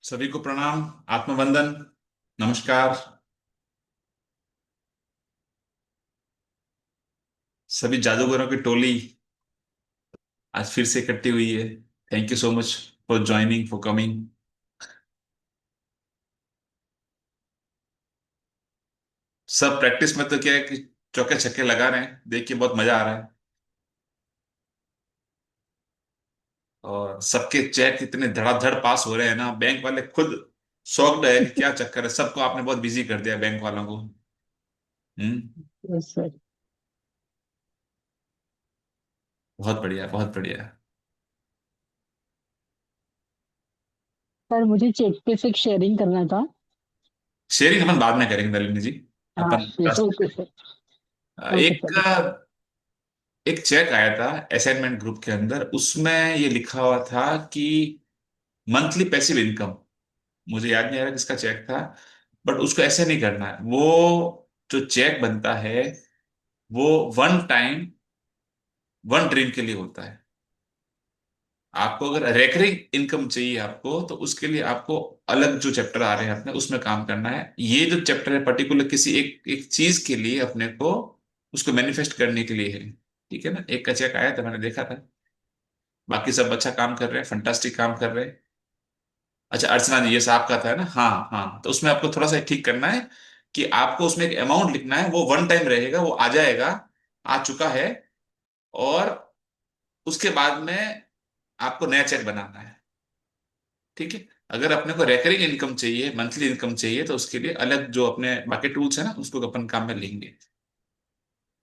सभी को प्रणाम। आत्मवंदन। नमस्कार। सभी जादूगरों की टोली आज फिर से इकट्ठी हुई है। Thank you so much for joining, for coming. सब प्रैक्टिस में तो क्या है कि चौके छक्के लगा रहे हैं, देख के बहुत मजा आ रहा है। और सबके चेक इतने धड़ाधड़ पास हो रहे हैं ना, बैंक वाले खुद शॉक्ड है कि क्या चक्कर है, सबको आपने बहुत बिजी कर दिया बैंक वालों को। हम्म। Yes sir. बहुत बढ़िया, बहुत बढ़िया। सर मुझे चेक पे से शेयरिंग करना था। शेयरिंग अपन बाद में करेंगे नलिनी जी। हाँ अपन यस, ओके सर। ओके एक सर। एक चेक आया था असाइनमेंट ग्रुप के अंदर, उसमें ये लिखा हुआ था कि मंथली पैसिव इनकम। मुझे याद नहीं आ रहा किसका चेक था, बट उसको ऐसे नहीं करना है। वो जो चेक बनता है वो वन टाइम वन ड्रीम के लिए होता है। आपको अगर रेकरिंग इनकम चाहिए आपको, तो उसके लिए आपको अलग जो चैप्टर आ रहे हैं अपने, उसमें काम करना है। ये जो चैप्टर है पर्टिकुलर किसी एक एक चीज के लिए अपने को उसको मैनिफेस्ट करने के लिए है। ठीक है ना। एक का चेक आया था, मैंने देखा था। बाकी सब अच्छा काम कर रहे हैं, फंटास्टिक काम कर रहे हैं। अच्छा अर्चना जी, ये साहब का था ना। हाँ हाँ, तो उसमें आपको थोड़ा सा ठीक करना है कि आपको उसमें एक अमाउंट लिखना है, वो वन टाइम रहेगा, वो आ जाएगा, आ चुका है। और उसके बाद में आपको नया चेक बनाना है। ठीक है। अगर अपने को रेकरिंग इनकम चाहिए, मंथली इनकम चाहिए, तो उसके लिए अलग जो अपने बाकी टूल्स है ना, उसको अपन काम में लेंगे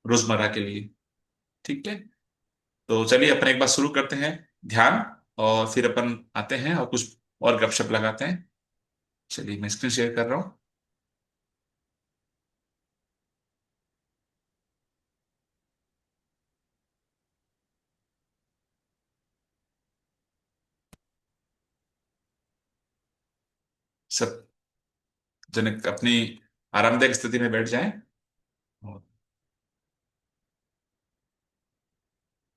रोजमर्रा के लिए। ठीक है। तो चलिए अपन एक बार शुरू करते हैं ध्यान, और फिर अपन आते हैं और कुछ और गपशप लगाते हैं। चलिए मैं स्क्रीन शेयर कर रहा हूँ। सब जन अपनी आरामदायक स्थिति में बैठ जाएं। और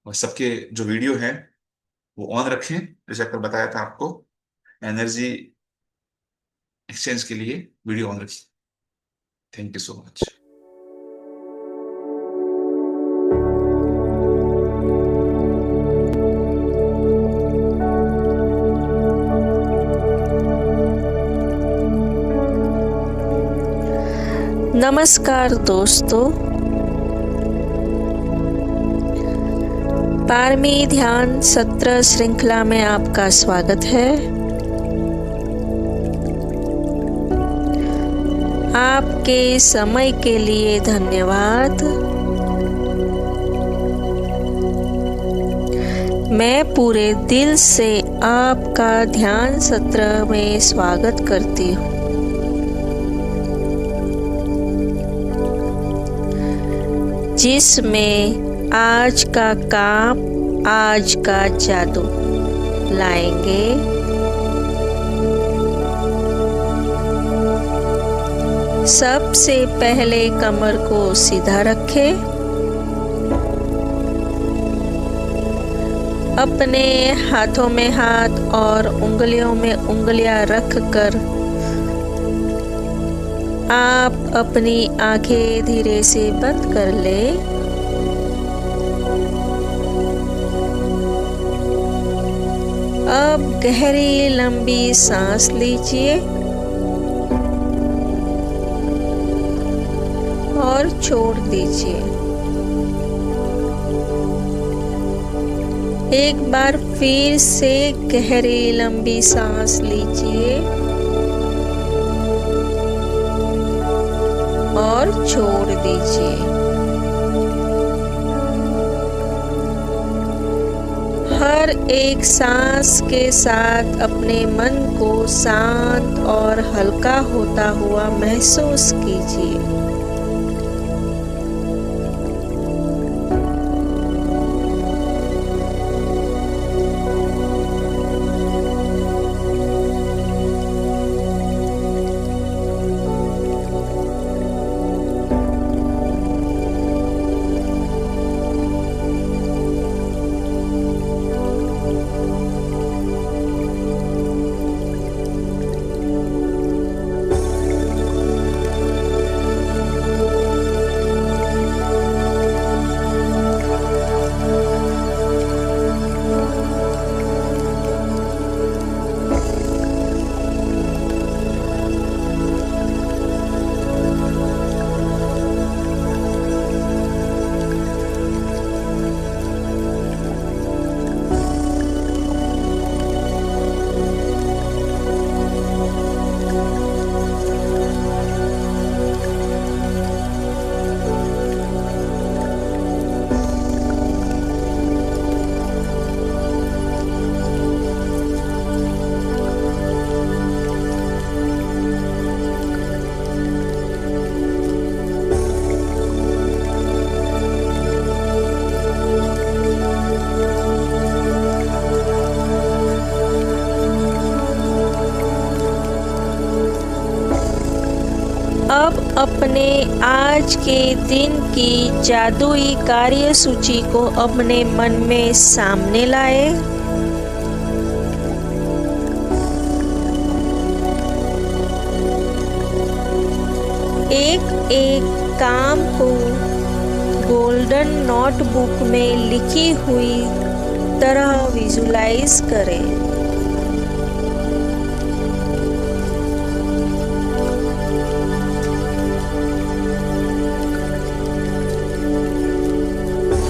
और सबके जो वीडियो है वो ऑन रखें, जैसे आपको बताया था आपको एनर्जी एक्सचेंज के लिए वीडियो ऑन रखिए। Thank you so much. नमस्कार दोस्तों, पारमी ध्यान सत्र श्रृंखला में आपका स्वागत है। आपके समय के लिए धन्यवाद। मैं पूरे दिल से आपका ध्यान सत्र में स्वागत करती हूँ, जिसमें आज का काम आज का जादू लाएंगे। सबसे पहले कमर को सीधा रखें। अपने हाथों में हाथ और उंगलियों में उंगलियां रखकर आप अपनी आंखें धीरे से बंद कर लें। अब गहरी लंबी सांस लीजिए और छोड़ दीजिए। एक बार फिर से गहरी लंबी सांस लीजिए और छोड़ दीजिए। हर एक सांस के साथ अपने मन को शांत और हल्का होता हुआ महसूस कीजिए। अपने आज के दिन की जादुई कार्यसूची को अपने मन में सामने लाए। एक एक काम को गोल्डन नोटबुक में लिखी हुई तरह विजुलाइज करें।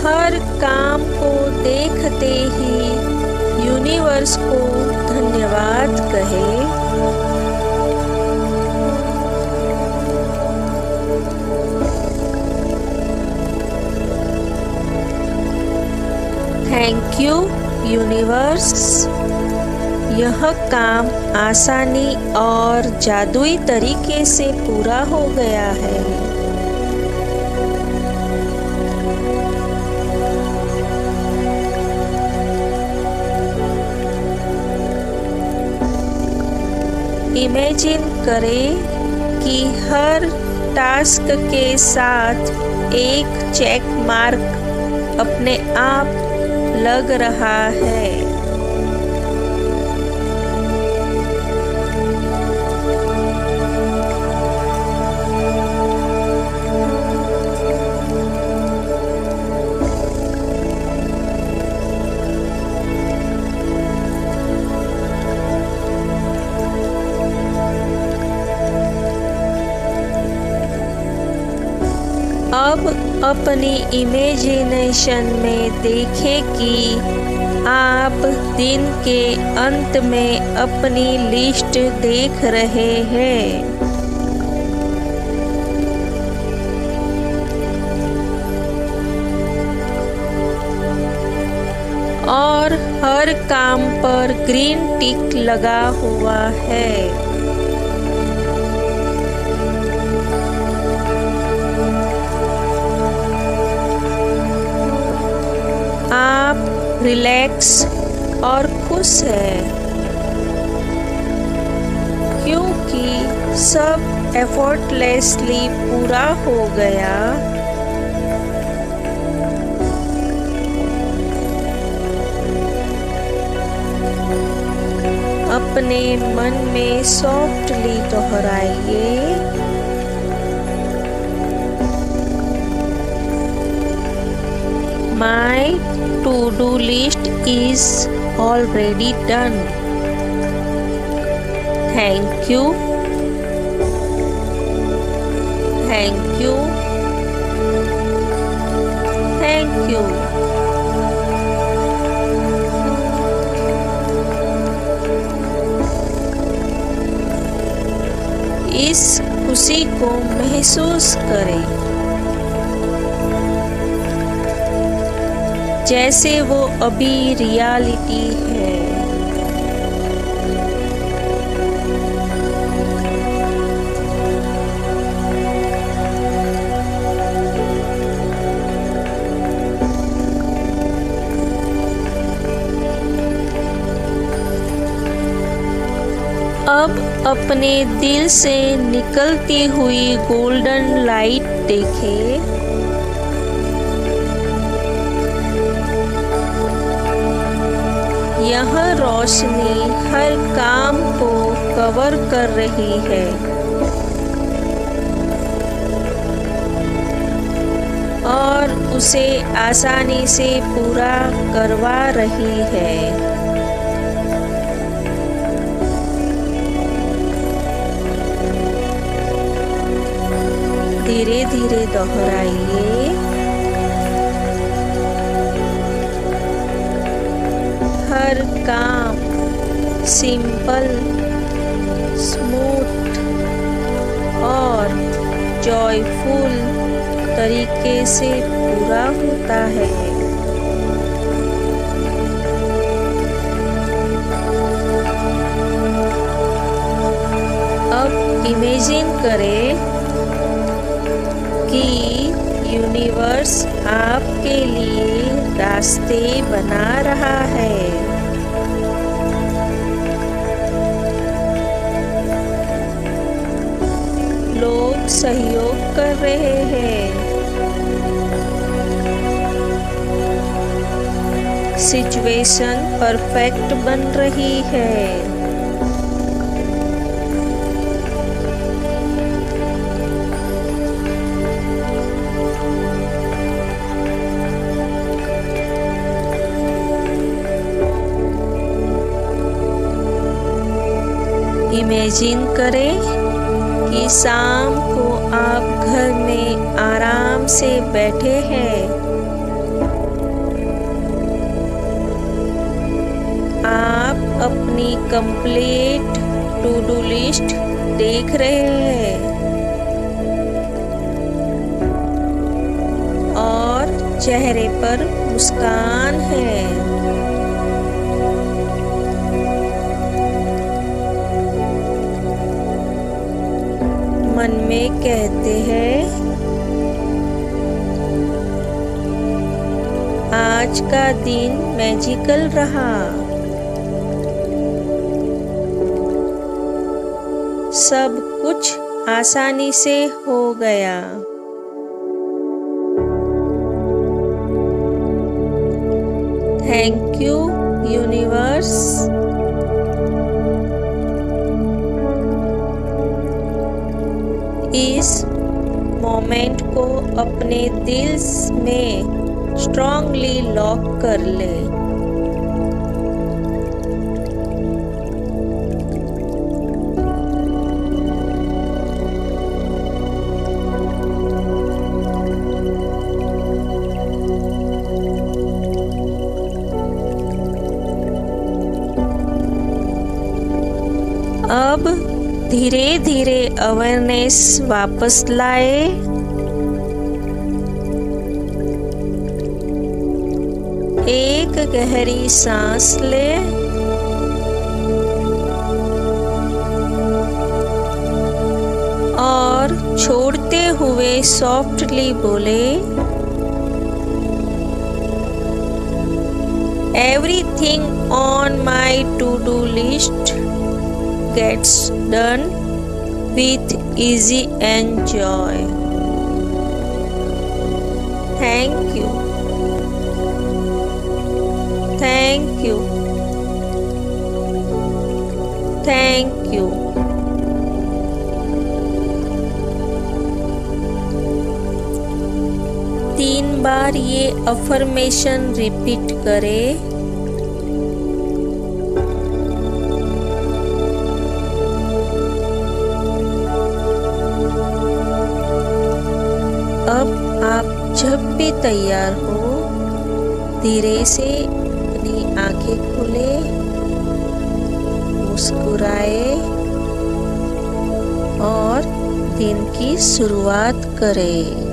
हर काम को देखते ही यूनिवर्स को धन्यवाद कहें। थैंक यू यूनिवर्स, यह काम आसानी और जादुई तरीके से पूरा हो गया है। इमेजिन करें कि हर टास्क के साथ एक चेक मार्क अपने आप लग रहा है। अब अपनी इमेजिनेशन में देखें कि आप दिन के अंत में अपनी लिस्ट देख रहे हैं। और हर काम पर ग्रीन टिक लगा हुआ है। आप रिलैक्स और खुश हैं क्योंकि सब एफर्टलेसली पूरा हो गया। अपने मन में softly दोहराइए, My to-do list is already done. Thank you. Thank you. Thank you. इस खुशी को महसूस करें जैसे वो अभी रियलिटी है। अब अपने दिल से निकलती हुई गोल्डन लाइट देखें। यह रोशनी हर काम को कवर कर रही है और उसे आसानी से पूरा करवा रही है। धीरे धीरे दोहराइए। हर काम सिंपल, स्मूथ और जॉयफुल तरीके से पूरा होता है। अब इमेजिन करें कि यूनिवर्स आपके लिए रास्ते बना रहा है। लोग सहयोग कर रहे हैं। सिचुएशन परफेक्ट बन रही है। इमेजिन करें कि शाम को आप घर में आराम से बैठे हैं। आप अपनी कंप्लीट टू डू लिस्ट देख रहे हैं और चेहरे पर मुस्कान है। मन में कहते हैं, आज का दिन मैजिकल रहा। सब कुछ आसानी से हो गया। Thank you universe. इस मोमेंट को अपने दिल में स्ट्रांगली लॉक कर ले। अब धीरे धीरे अवेयरनेस वापस लाए। एक गहरी सांस ले और छोड़ते हुए सॉफ्टली बोले, everything on my to do list gets done with easy and joy. Thank you. Thank you. Thank you. तीन बार ये अफर्मेशन रिपीट करें। अब आप जब भी तैयार हो, धीरे से अपनी आंखें खोले, मुस्कुराए और दिन की शुरुआत करें।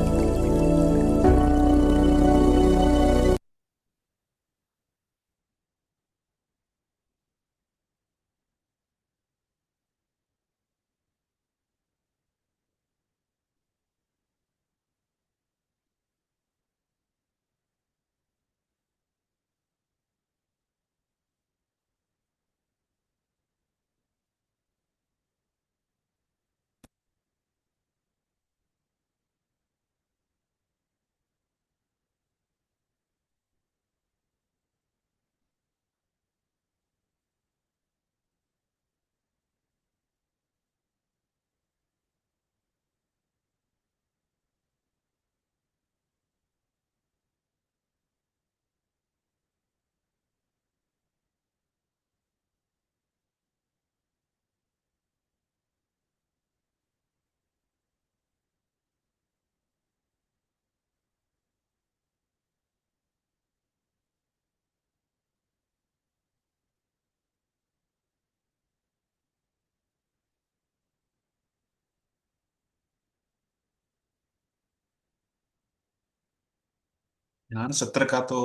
ध्यान सत्र का तो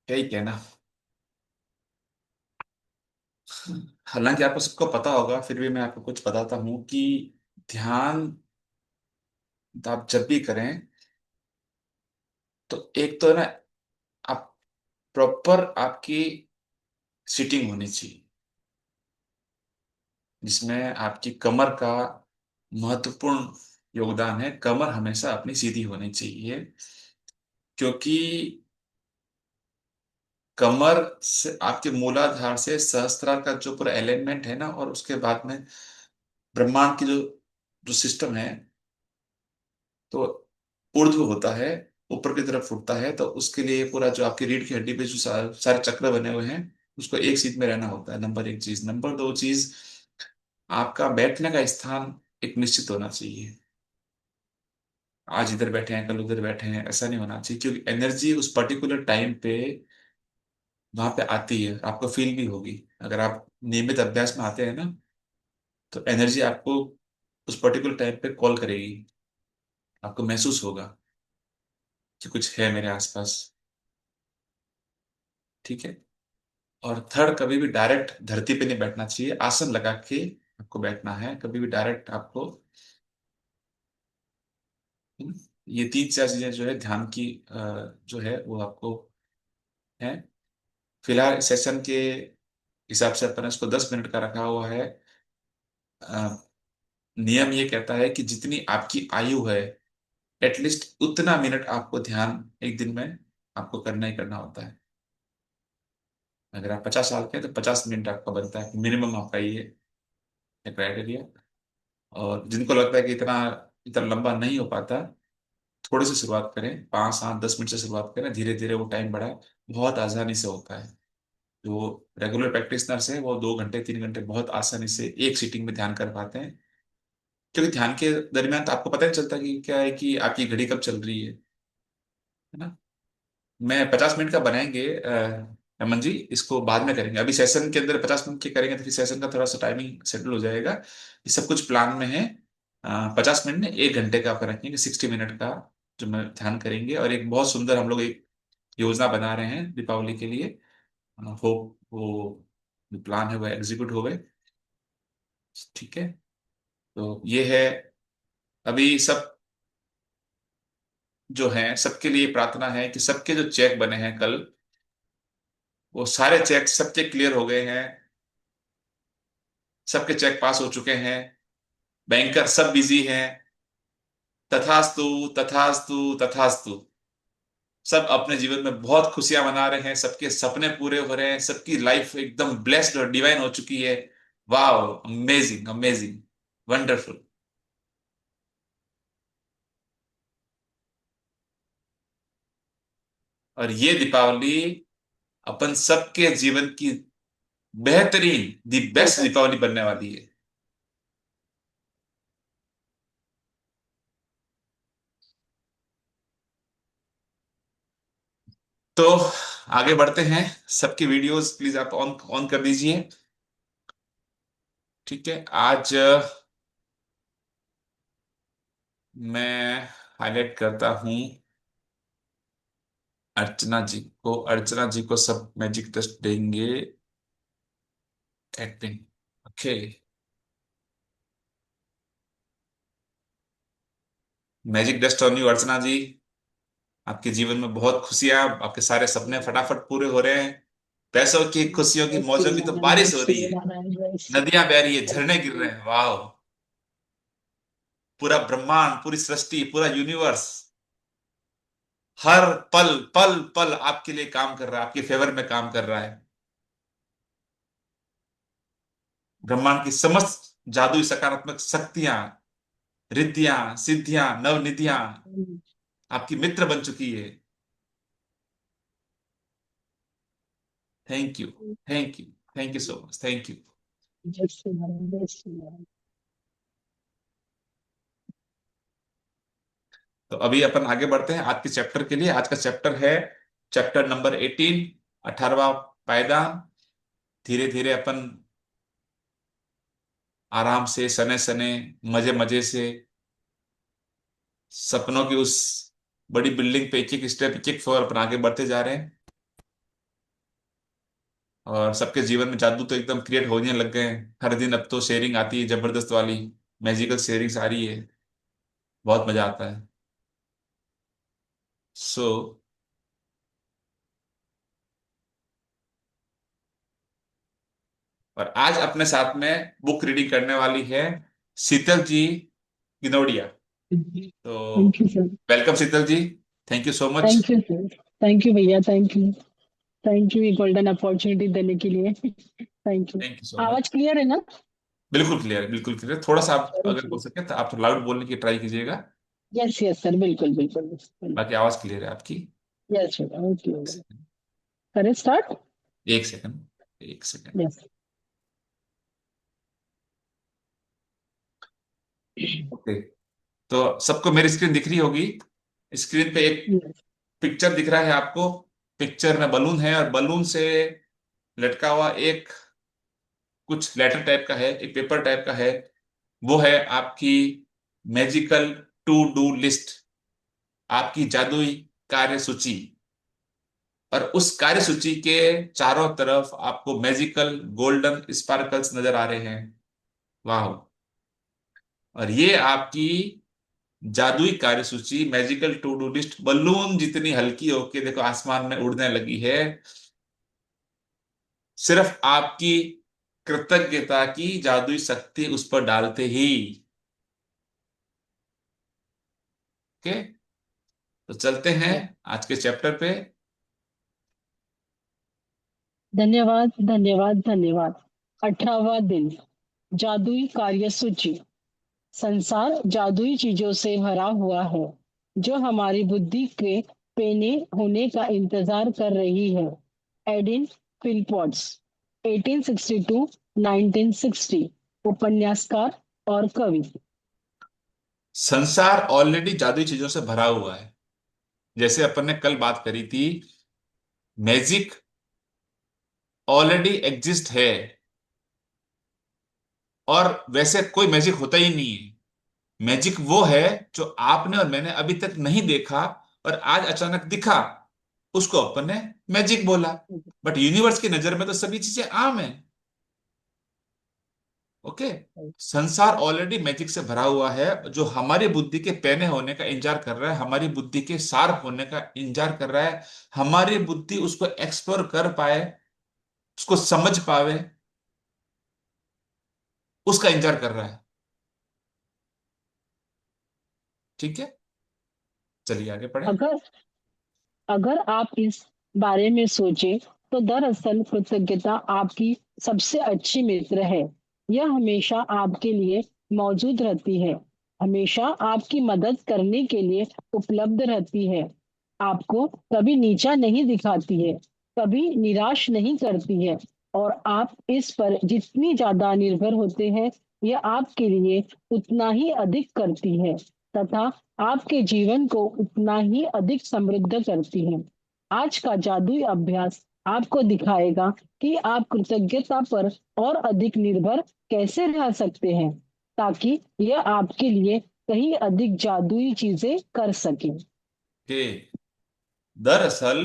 क्या ही कहना। हालांकि आपको सबको पता होगा, फिर भी मैं आपको कुछ बताता हूँ कि ध्यान आप जब भी करें तो एक तो ना, आप प्रॉपर आपकी सीटिंग होनी चाहिए, जिसमें आपकी कमर का महत्वपूर्ण योगदान है, कमर हमेशा अपनी सीधी होनी चाहिए, क्योंकि कमर से आपके मूलाधार से सहस्त्रार का जो पूरा एलिमेंट है ना, और उसके बाद में ब्रह्मांड की जो जो सिस्टम है, तो ऊर्ध्व होता है, ऊपर की तरफ उठता है, तो उसके लिए पूरा जो आपकी रीढ़ की हड्डी पे जो सारे चक्र बने हुए हैं, उसको एक सीध में रहना होता है। नंबर एक चीज। नंबर दो चीज, आपका बैठने का स्थान एक निश्चित होना चाहिए। आज इधर बैठे हैं, कल उधर बैठे हैं, ऐसा नहीं होना चाहिए, क्योंकि एनर्जी उस पर्टिकुलर टाइम पे वहां पे आती है, आपको फील भी होगी। अगर आप नियमित अभ्यास में आते हैं ना, तो एनर्जी आपको उस पर्टिकुलर टाइम पे कॉल करेगी, आपको महसूस होगा कि कुछ है मेरे आसपास। ठीक है। और थर्ड, कभी भी डायरेक्ट धरती पे नहीं बैठना चाहिए, आसन लगा के आपको बैठना है, कभी भी डायरेक्ट आपको। हम्म, ये तीन चार चीजें जो है ध्यान की जो है वो आपको है। फिलहाल सेशन के हिसाब से अपन इसको 10 मिनट का रखा हुआ है। नियम ये कहता है कि जितनी आपकी आयु है, एटलीस्ट उतना मिनट आपको ध्यान एक दिन में आपको करना ही करना होता है। अगर आप 50 साल के हैं तो 50 मिनट आपका बनता है मिनिमम, आपका ये क्राइटेरिया। और जिनको लगता है कि इतना इतना लंबा नहीं हो पाता, थोड़े से शुरुआत करें, 5 7 10 मिनट से शुरुआत करें, धीरे धीरे वो टाइम बढ़ाए। बहुत आसानी से होता है। जो रेगुलर प्रैक्टिशनर्स हैं वो 2 घंटे 3 घंटे बहुत आसानी से एक सीटिंग में ध्यान कर पाते हैं, क्योंकि ध्यान के दरमियान तो आपको पता नहीं चलता कि क्या है, कि आपकी घड़ी कब चल रही है ना। मैं 50 मिनट का बनाएंगे रमन जी, इसको बाद में करेंगे। अभी सेशन के अंदर 50 मिनट के करेंगे तो फिर सेशन का थोड़ा सा टाइमिंग सेटल हो जाएगा। ये सब कुछ प्लान में है। 50 मिनट में 1 घंटे का आप रखेंगे, 60 मिनट का जो मैं ध्यान करेंगे। और एक बहुत सुंदर हम लोग एक योजना बना रहे हैं दीपावली के लिए। होप वो जो प्लान है वो एग्जीक्यूट हो गए। ठीक है। तो ये है। अभी सब जो है, सबके लिए प्रार्थना है कि सबके जो चेक बने हैं कल, वो सारे चेक सबके क्लियर हो गए हैं, सबके चेक पास हो चुके हैं, बैंकर सब बिजी हैं। तथास्तु तथास्तु तथास्तु। सब अपने जीवन में बहुत खुशियां मना रहे हैं, सबके सपने पूरे हो रहे हैं, सबकी लाइफ एकदम ब्लेस्ड और डिवाइन हो चुकी है। वाह, अमेजिंग अमेजिंग, वंडरफुल। और ये दीपावली अपन सबके जीवन की बेहतरीन, दी बेस्ट दीपावली बनने वाली है। तो आगे बढ़ते हैं। सबकी वीडियोस प्लीज आप ऑन ऑन कर दीजिए। ठीक है। आज मैं हाईलाइट करता हूं अर्चना जी को। अर्चना जी को सब मैजिक टेस्ट देंगे। Acting. Okay. Magic dust on you Archana ji. आपके जीवन में बहुत खुशियां, आपके सारे सपने फटाफट पूरे हो रहे हैं। पैसों की, खुशियों की, जय श्री मौजों की तो राम, जय बारिश हो रही श्री है। राम, जय श्री नदियां बह रही है, झरने गिर रहे राम। हैं। वाह। पूरा ब्रह्मांड, पूरी सृष्टि, पूरा यूनिवर्स हर पल पल पल आपके लिए काम कर रहा है, आपके फेवर में काम कर रहा है। ब्रह्मांड की समस्त जादुई सकारात्मक शक्तियां, रिद्धियां, सिद्धियां, नवनिधियां आपकी मित्र बन चुकी है। Thank you. Thank you. Thank you so much. Thank you. जय श्री राम, जय श्री राम। तो अभी अपन आगे बढ़ते हैं आज के चैप्टर के लिए। आज का चैप्टर है चैप्टर नंबर 18, 18वां पायदान। धीरे धीरे अपन आराम से, सने सने, मजे मजे से सपनों की उस बड़ी बिल्डिंग पे एक एक स्टेप, एक एक फ्लोर अपन आगे बढ़ते जा रहे हैं। और सबके जीवन में जादू तो एकदम क्रिएट होने लग गए हैं। हर दिन अब तो शेयरिंग आती है, जबरदस्त वाली मैजिकल शेयरिंग्स आ रही है। बहुत मजा आता है। सो और आज अपने साथ में बुक रीडिंग करने वाली है शीतल जी गिनोडिया। तो thank you sir. Welcome Sheetal ji. Thank you so much. Thank you sir. Thank you भैया, थैंक यू। थैंक यू ये गोल्डन अपॉर्चुनिटी देने के लिए। Thank you. Thank you so much. आवाज क्लियर है ना? बिल्कुल क्लियर, बिल्कुल क्लियर। थोड़ा सा आप चलो अगर हो चलो। सके तो आप लाउड बोलने की ट्राई कीजिएगा। यस यस सर, बिल्कुल बिल्कुल बिल्कुल। बाकी आवाज क्लियर है आपकी। Yes sir, okay. एक सेकंड। करें स्टार्ट? एक सेकंड। एक सेकंड। यस। ओके। तो सबको मेरी स्क्रीन दिख रही होगी। स्क्रीन पे एक यस। पिक्चर दिख रहा है आपको। पिक्चर में बलून है और बलून से लटका हुआ एक कुछ लेटर टाइप का है, एक पेपर टाइप का है। वो है आपकी मैजिकल टू डू लिस्ट, आपकी जादुई कार्य सूची। और उस कार्य सूची के चारों तरफ आपको मैजिकल गोल्डन स्पार्कल्स नजर आ रहे हैं। वाह। और ये आपकी जादुई कार्य सूची magical to do list balloon जितनी हल्की होके देखो आसमान में उड़ने लगी है। सिर्फ आपकी कृतज्ञता की जादुई शक्ति उस पर डालते ही। ओके। तो चलते हैं आज के चैप्टर पे। धन्यवाद धन्यवाद धन्यवाद। 18वां दिन। जादुई कार्य सूची। संसार जादुई चीजों से भरा हुआ है जो हमारी बुद्धि के पेने होने का इंतजार कर रही है। एडिन फिलपॉट्स, 1862 1960, उपन्यासकार और कवि। संसार ऑलरेडी जादुई चीजों से भरा हुआ है। जैसे अपन ने कल बात करी थी, मैजिक ऑलरेडी एग्जिस्ट है। और वैसे कोई मैजिक होता ही नहीं है। मैजिक वो है जो आपने और मैंने अभी तक नहीं देखा और आज अचानक दिखा, उसको अपन ने मैजिक बोला। बट यूनिवर्स की नजर में तो सभी चीजें आम है। ओके। संसार ऑलरेडी मैजिक से भरा हुआ है जो हमारी बुद्धि के पैने होने का इंतजार कर रहा है, हमारी बुद्धि के शार्प होने का इंतजार कर रहा है। हमारी बुद्धि उसको एक्सप्लोर कर पाए, उसको समझ पावे, उसका इंतजार कर रहा है। ठीक है। चलिए आगे पढ़े। अगर अगर आप इस बारे में सोचें तो दरअसल कृतज्ञता आपकी सबसे अच्छी मित्र है। यह हमेशा आपके लिए मौजूद रहती है, हमेशा आपकी मदद करने के लिए उपलब्ध रहती है, आपको कभी नीचा नहीं दिखाती है, कभी निराश नहीं करती है। और आप इस पर जितनी ज्यादा निर्भर होते हैं, यह आपके लिए उतना ही अधिक करती है तथा आपके जीवन को उतना ही अधिक समृद्ध करती है। आज का जादुई अभ्यास आपको दिखाएगा कि आप कृतज्ञता पर और अधिक निर्भर कैसे रह सकते हैं ताकि यह आपके लिए कहीं अधिक जादुई चीजें कर सके। कि दरअसल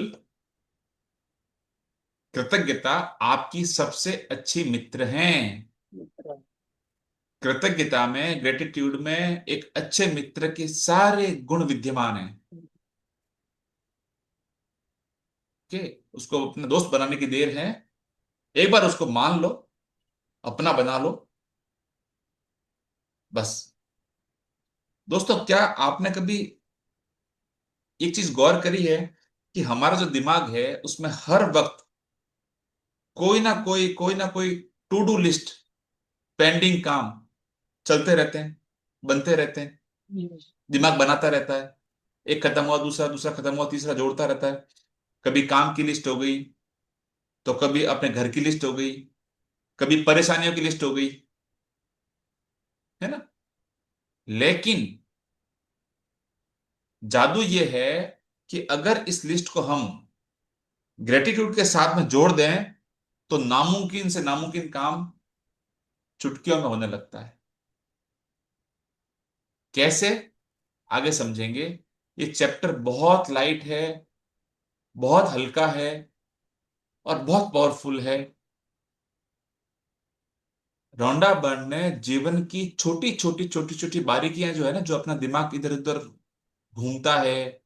कृतज्ञता आपकी सबसे अच्छी मित्र हैं। कृतज्ञता में, ग्रेटिट्यूड में एक अच्छे मित्र के सारे गुण विद्यमान हैं। कि उसको अपना दोस्त बनाने की देर है। एक बार उसको मान लो, अपना बना लो, बस। दोस्तों, क्या आपने कभी एक चीज गौर करी है कि हमारा जो दिमाग है उसमें हर वक्त कोई ना कोई टू डू लिस्ट, पेंडिंग काम चलते रहते हैं, बनते रहते हैं। दिमाग बनाता रहता है। एक खत्म हुआ दूसरा, दूसरा खत्म हुआ तीसरा, जोड़ता रहता है। कभी काम की लिस्ट हो गई, तो कभी अपने घर की लिस्ट हो गई, कभी परेशानियों की लिस्ट हो गई, है ना। लेकिन जादू ये है कि अगर इस लिस्ट को हम ग्रेटिट्यूड के साथ में जोड़ दें तो नामुमकिन से नामुमकिन काम चुटकियों में होने लगता है। कैसे? आगे समझेंगे। ये चैप्टर बहुत लाइट है, बहुत हल्का है और बहुत पावरफुल है। रोंडा बर्न ने जीवन की छोटी छोटी छोटी छोटी बारीकियां जो है ना, जो अपना दिमाग इधर उधर घूमता है,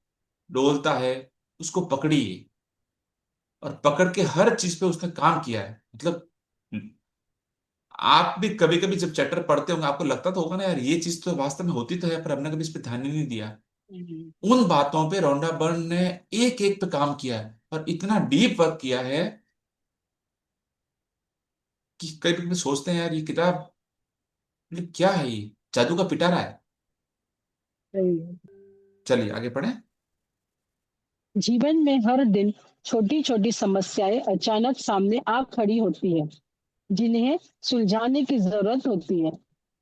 डोलता है, उसको पकड़ी है। और पकड़ के हर चीज पे उसने काम किया है। मतलब आप भी कभी कभी जब चैप्टर पढ़ते होंगे आपको लगता तो होगा ना, यार ये चीज तो वास्तव में होती तो है, पर हमने कभी इस पे ध्यान ही नहीं दिया। हम्म, उन बातों पे रोंडा बर्न ने एक एक पे काम किया है, और इतना डीप वर्क किया है कि कई कभी सोचते हैं यार ये किताब मतलब क्या है, ये जादू का पिटारा है। सही है। चलिए आगे पढ़ें। जीवन में हर दिन छोटी छोटी समस्याएं अचानक सामने आ खड़ी होती है, जिन्हें सुलझाने की जरूरत होती है।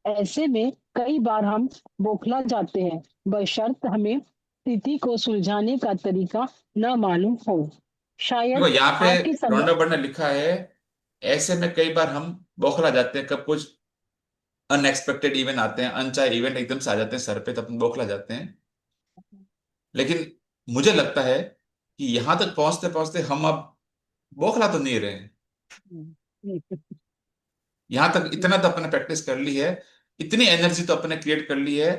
ऐसे में कई बार हम बौखला जाते हैं, बशर्त हमें स्थिति को सुलझाने का तरीका न मालूम हो। देखो शायद यहाँ पे आपकी रोंडा समझ। बर्न ने लिखा है, ऐसे में कई बार हम बौखला जाते हैं, कब कुछ अनएक्सपेक्टेड इवेंट आते हैं, अनचाहे इवेंट एकदम से आ जाते हैं सर पे, तब हम बौखला जाते हैं। लेकिन मुझे लगता है कि यहां तक पहुंचते पहुंचते हम अब बौखला तो नहीं रहे हैं। यहां तक इतना तो अपने प्रैक्टिस कर ली है, इतनी एनर्जी तो अपने क्रिएट कर ली है।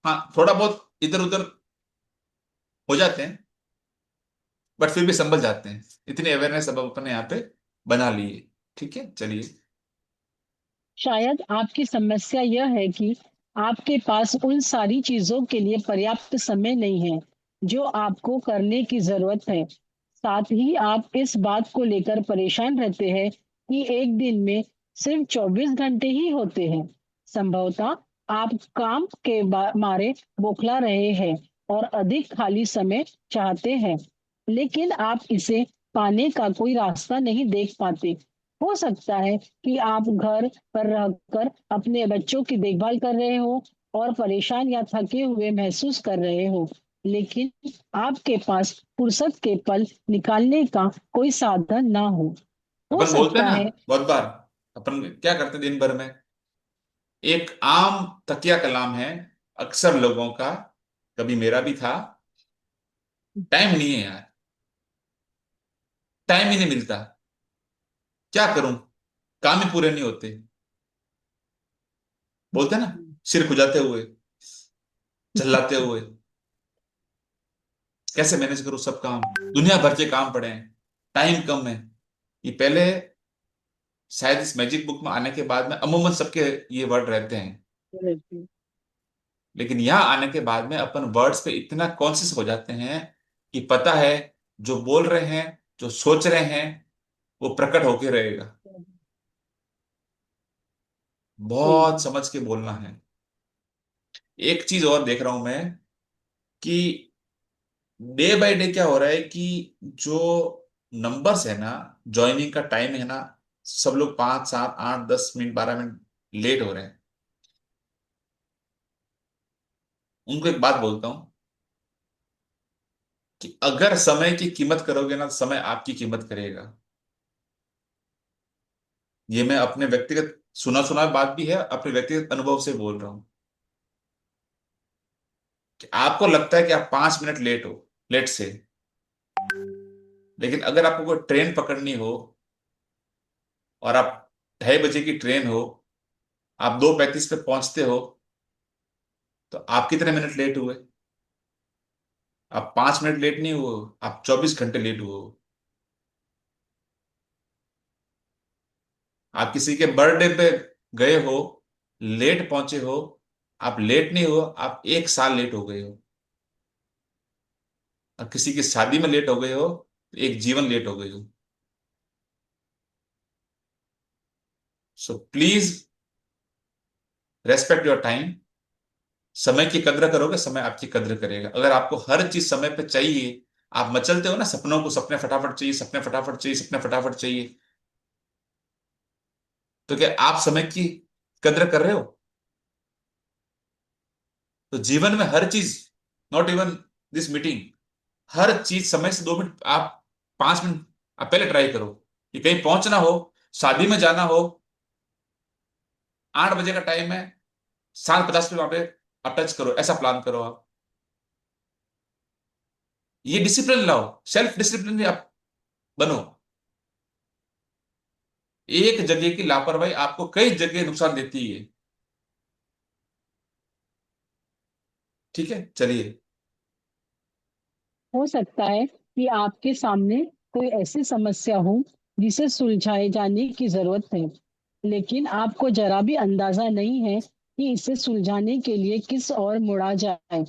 हाँ थोड़ा बहुत इधर उधर हो जाते हैं, बट फिर भी संभल जाते हैं। इतनी अवेयरनेस अब अपने यहाँ पे बना ली है। ठीक है चलिए। शायद आपकी समस्या यह है कि आपके पास उन सारी चीजों के लिए पर्याप्त समय नहीं है जो आपको करने की जरूरत है। साथ ही आप इस बात को लेकर परेशान रहते हैं कि एक दिन में सिर्फ 24 घंटे ही होते हैं। संभवतः आप काम के मारे बौखला रहे हैं और अधिक खाली समय चाहते हैं, लेकिन आप इसे पाने का कोई रास्ता नहीं देख पाते। हो सकता है कि आप घर पर रहकर अपने बच्चों की देखभाल कर रहे हो और परेशान या थके हुए महसूस कर रहे हो, लेकिन आपके पास फुर्सत के पल निकालने का कोई साधन ना हो अपन बोलते हैं सकता ना है। बहुत बार, अपन क्या करते हैं दिन भर में, एक आम तकिया कलाम है अक्सर लोगों का, कभी मेरा भी था, टाइम नहीं है यार, टाइम ही नहीं मिलता, क्या करूं, काम ही पूरे नहीं होते। बोलते हैं ना, सिर खुजाते हुए, चिल्लाते हुए, कैसे मैनेज करूं सब काम, दुनिया भर के काम पड़े हैं, टाइम कम है। ये पहले शायद इस मैजिक बुक में आने के बाद में अमूमन सबके ये वर्ड रहते हैं, लेकिन यहाँ आने के बाद में अपन वर्ड्स पे इतना कॉन्शियस हो जाते हैं कि पता है जो बोल रहे हैं, जो सोच रहे हैं, वो प्रकट होके रहेगा। बहुत समझ के बोलना है। एक चीज और देख रहा हूं मैं कि डे बाय डे क्या हो रहा है कि जो नंबर्स है ना, ज्वाइनिंग का टाइम है ना, सब लोग 5 7 8 10 मिनट 12 मिनट लेट हो रहे हैं। उनको एक बात बोलता हूं कि अगर समय की कीमत करोगे ना, तो समय आपकी कीमत करेगा। ये मैं अपने व्यक्तिगत सुना सुना बात भी है, अपने व्यक्तिगत अनुभव से बोल रहा हूं कि आपको लगता है कि आप 5 मिनट लेट हो, लेट से, लेकिन अगर आपको कोई ट्रेन पकड़नी हो और आप 2:30 बजे की ट्रेन हो, आप 2:35 पे पहुंचते हो, तो आप कितने मिनट लेट हुए? आप 5 मिनट लेट नहीं हुए, आप 24 घंटे लेट हुए हो। आप किसी के बर्थडे पे गए हो, लेट पहुंचे हो, आप लेट नहीं हो, आप 1 साल लेट हो गए हो। और किसी की शादी में लेट हो गए हो, तो एक जीवन लेट हो गए हो। So please respect your time. समय की कद्र करोगे, समय आपकी कद्र करेगा। अगर आपको हर चीज समय पे चाहिए, आप मचलते हो ना सपनों को, सपने फटाफट चाहिए, सपने फटाफट चाहिए, सपने फटाफट चाहिए, तो क्या आप समय की कद्र कर रहे हो? तो जीवन में हर चीज, नॉट इवन दिस मीटिंग, हर चीज समय से 2 मिनट, आप 5 मिनट आप पहले ट्राई करो कि कहीं पहुंचना हो, शादी में जाना हो, 8 बजे का टाइम है, 7:50 पे वहां पे आप टच करो, ऐसा प्लान करो आप। ये डिसिप्लिन लाओ, सेल्फ डिसिप्लिन भी आप बनो। एक जगह की लापरवाही आपको कई जगह नुकसान देती है। ठीक है चलिए। हो सकता है कि आपके सामने कोई ऐसी समस्या हो जिसे सुलझाए जाने की जरूरत है, लेकिन आपको जरा भी अंदाजा नहीं है कि इसे सुलझाने के लिए किस ओर मुड़ा जाए।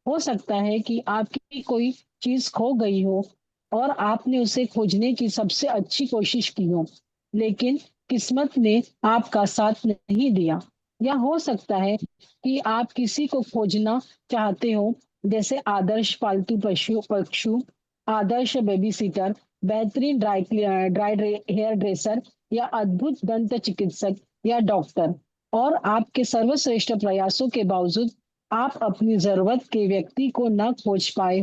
हो सकता है कि आपकी कोई चीज खो गई हो और आपने उसे खोजने की सबसे अच्छी कोशिश की हो, लेकिन किस्मत ने आपका साथ नहीं दिया। या हो सकता है कि आप किसी को खोजना चाहते हो, जैसे आदर्श पालतू पशु, आदर्श बेबी सीटर, बेहतरीन ड्राई हेयर ड्रेसर या अद्भुत दंत चिकित्सक या डॉक्टर। और आपके सर्वश्रेष्ठ प्रयासों के बावजूद आप अपनी जरूरत के व्यक्ति को न खोज पाए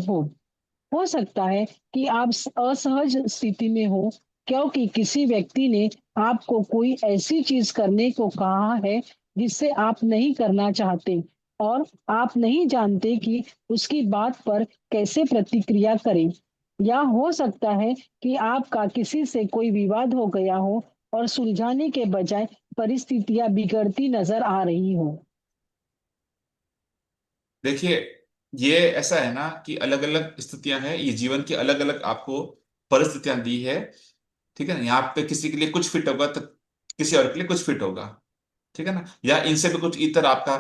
हो सकता है कि आप असहज स्थिति में हो, क्योंकि किसी व्यक्ति ने आपको कोई ऐसी चीज करने को कहा है जिसे आप नहीं करना चाहते, और आप नहीं जानते कि उसकी बात पर कैसे प्रतिक्रिया करें। या हो सकता है कि आपका किसी से कोई विवाद हो गया हो और सुलझाने के बजाय परिस्थितियां बिगड़ती नजर आ रही हो। देखिए, ये ऐसा है ना कि अलग अलग स्थितियां हैं, ये जीवन की अलग अलग आपको परिस्थितियां दी है। ठीक है ना, यहाँ पे किसी के लिए कुछ फिट होगा तो किसी और के लिए कुछ फिट होगा। ठीक है ना, या इनसे भी कुछ इतर आपका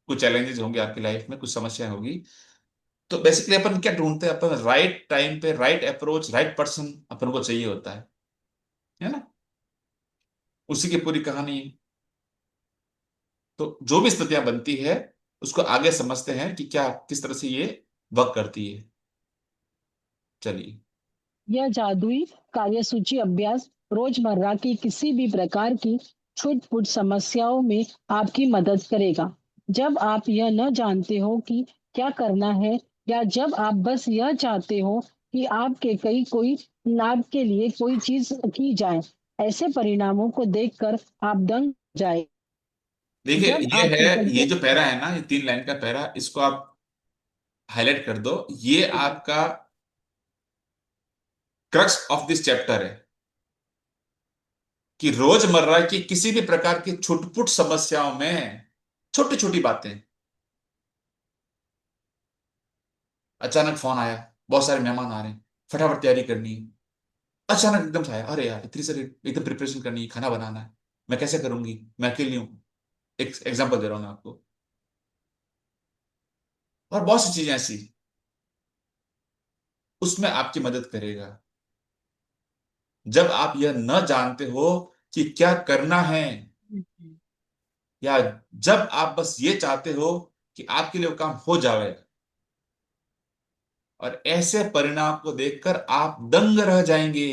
कुछ चैलेंजेस होंगे आपकी लाइफ में, कुछ समस्याएं होगी। तो बेसिकली अपन क्या ढूंढते हैं, अपन राइट टाइम पे राइट अप्रोच, राइट पर्सन अपन को चाहिए होता है ना। उसी की पूरी कहानी है। तो जो भी स्थितियां बनती है उसको आगे समझते हैं कि क्या किस तरह से ये वर्क करती है। चलिए। यह जादुई कार्यसूची अभ्यास रोजमर्रा की किसी भी प्रकार की छूट-फूट समस्याओं में आपकी मदद करेगा। जब आप यह न जानते हो कि क्या करना है, या जब आप बस यह चाहते हो कि आपके लिए कोई चीज की जाए, ऐसे परिणामों को देखकर आप दंग जाए। देखिए, जब ये आप है, ये कृतज्ञ जो पैरा है ना, ये 3 लाइन का पैरा, इसको आप हाईलाइट कर दो। ये आपका क्रक्स ऑफ दिस चैप्टर है कि रोजमर्रा की किसी भी प्रकार की छुटपुट समस्याओं में छोटी छोटी बातें, अचानक फोन आया, बहुत सारे मेहमान आ रहे हैं, फटाफट तैयारी करनी है। अचानक एकदम से आया, अरे यार इतनी सारी एकदम प्रिपरेशन करनी है, खाना बनाना है, मैं कैसे करूंगी, मैं अकेली हूँ। एक एग्जांपल दे रहा हूँ मैं आपको। और बहुत सी चीजें ऐसी, उसमें आपकी मदद करेगा। जब आप यह न जानते हो कि क्या करना है, या जब आप बस ये चाहते हो कि आपके लिए वो काम हो जाए, और ऐसे परिणाम को देखकर आप दंग रह जाएंगे।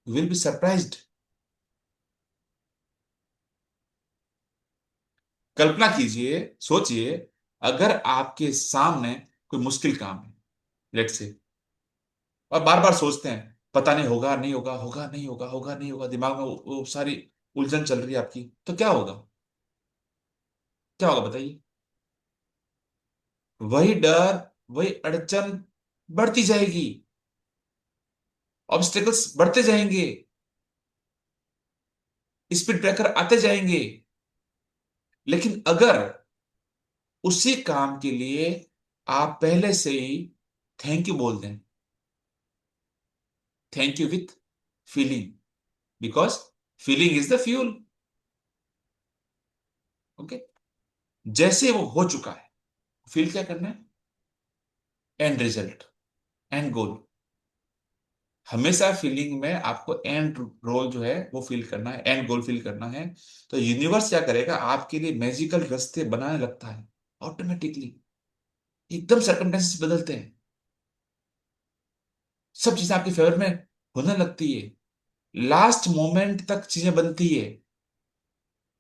You will be surprised. कल्पना कीजिए, सोचिए, अगर आपके सामने कोई मुश्किल काम है, लेट्स से, और बार बार सोचते हैं पता नहीं होगा नहीं होगा, होगा नहीं होगा, होगा नहीं होगा, दिमाग में वो सारी उलझन चल रही है आपकी, तो क्या होगा? क्या होगा बताइए? वही डर, वही अड़चन बढ़ती जाएगी, ऑब्स्टेकल्स बढ़ते जाएंगे, स्पीड ब्रेकर आते जाएंगे। लेकिन अगर उसी काम के लिए आप पहले से ही थैंक यू बोल दें, thank you with feeling, because feeling is the fuel. Okay, जैसे वो हो चुका है, फील क्या करना है? एंड रिजल्ट, एंड गोल। हमेशा फीलिंग में आपको एंड रोल जो है वो फील करना है, एंड गोल फील करना है। तो यूनिवर्स क्या करेगा, आपके लिए मैजिकल रास्ते बनाने लगता है ऑटोमेटिकली। एकदम सर्कमस्टेंसेस बदलते हैं, सब चीजें आपके फेवर में होने लगती है। लास्ट मोमेंट तक चीजें बनती है,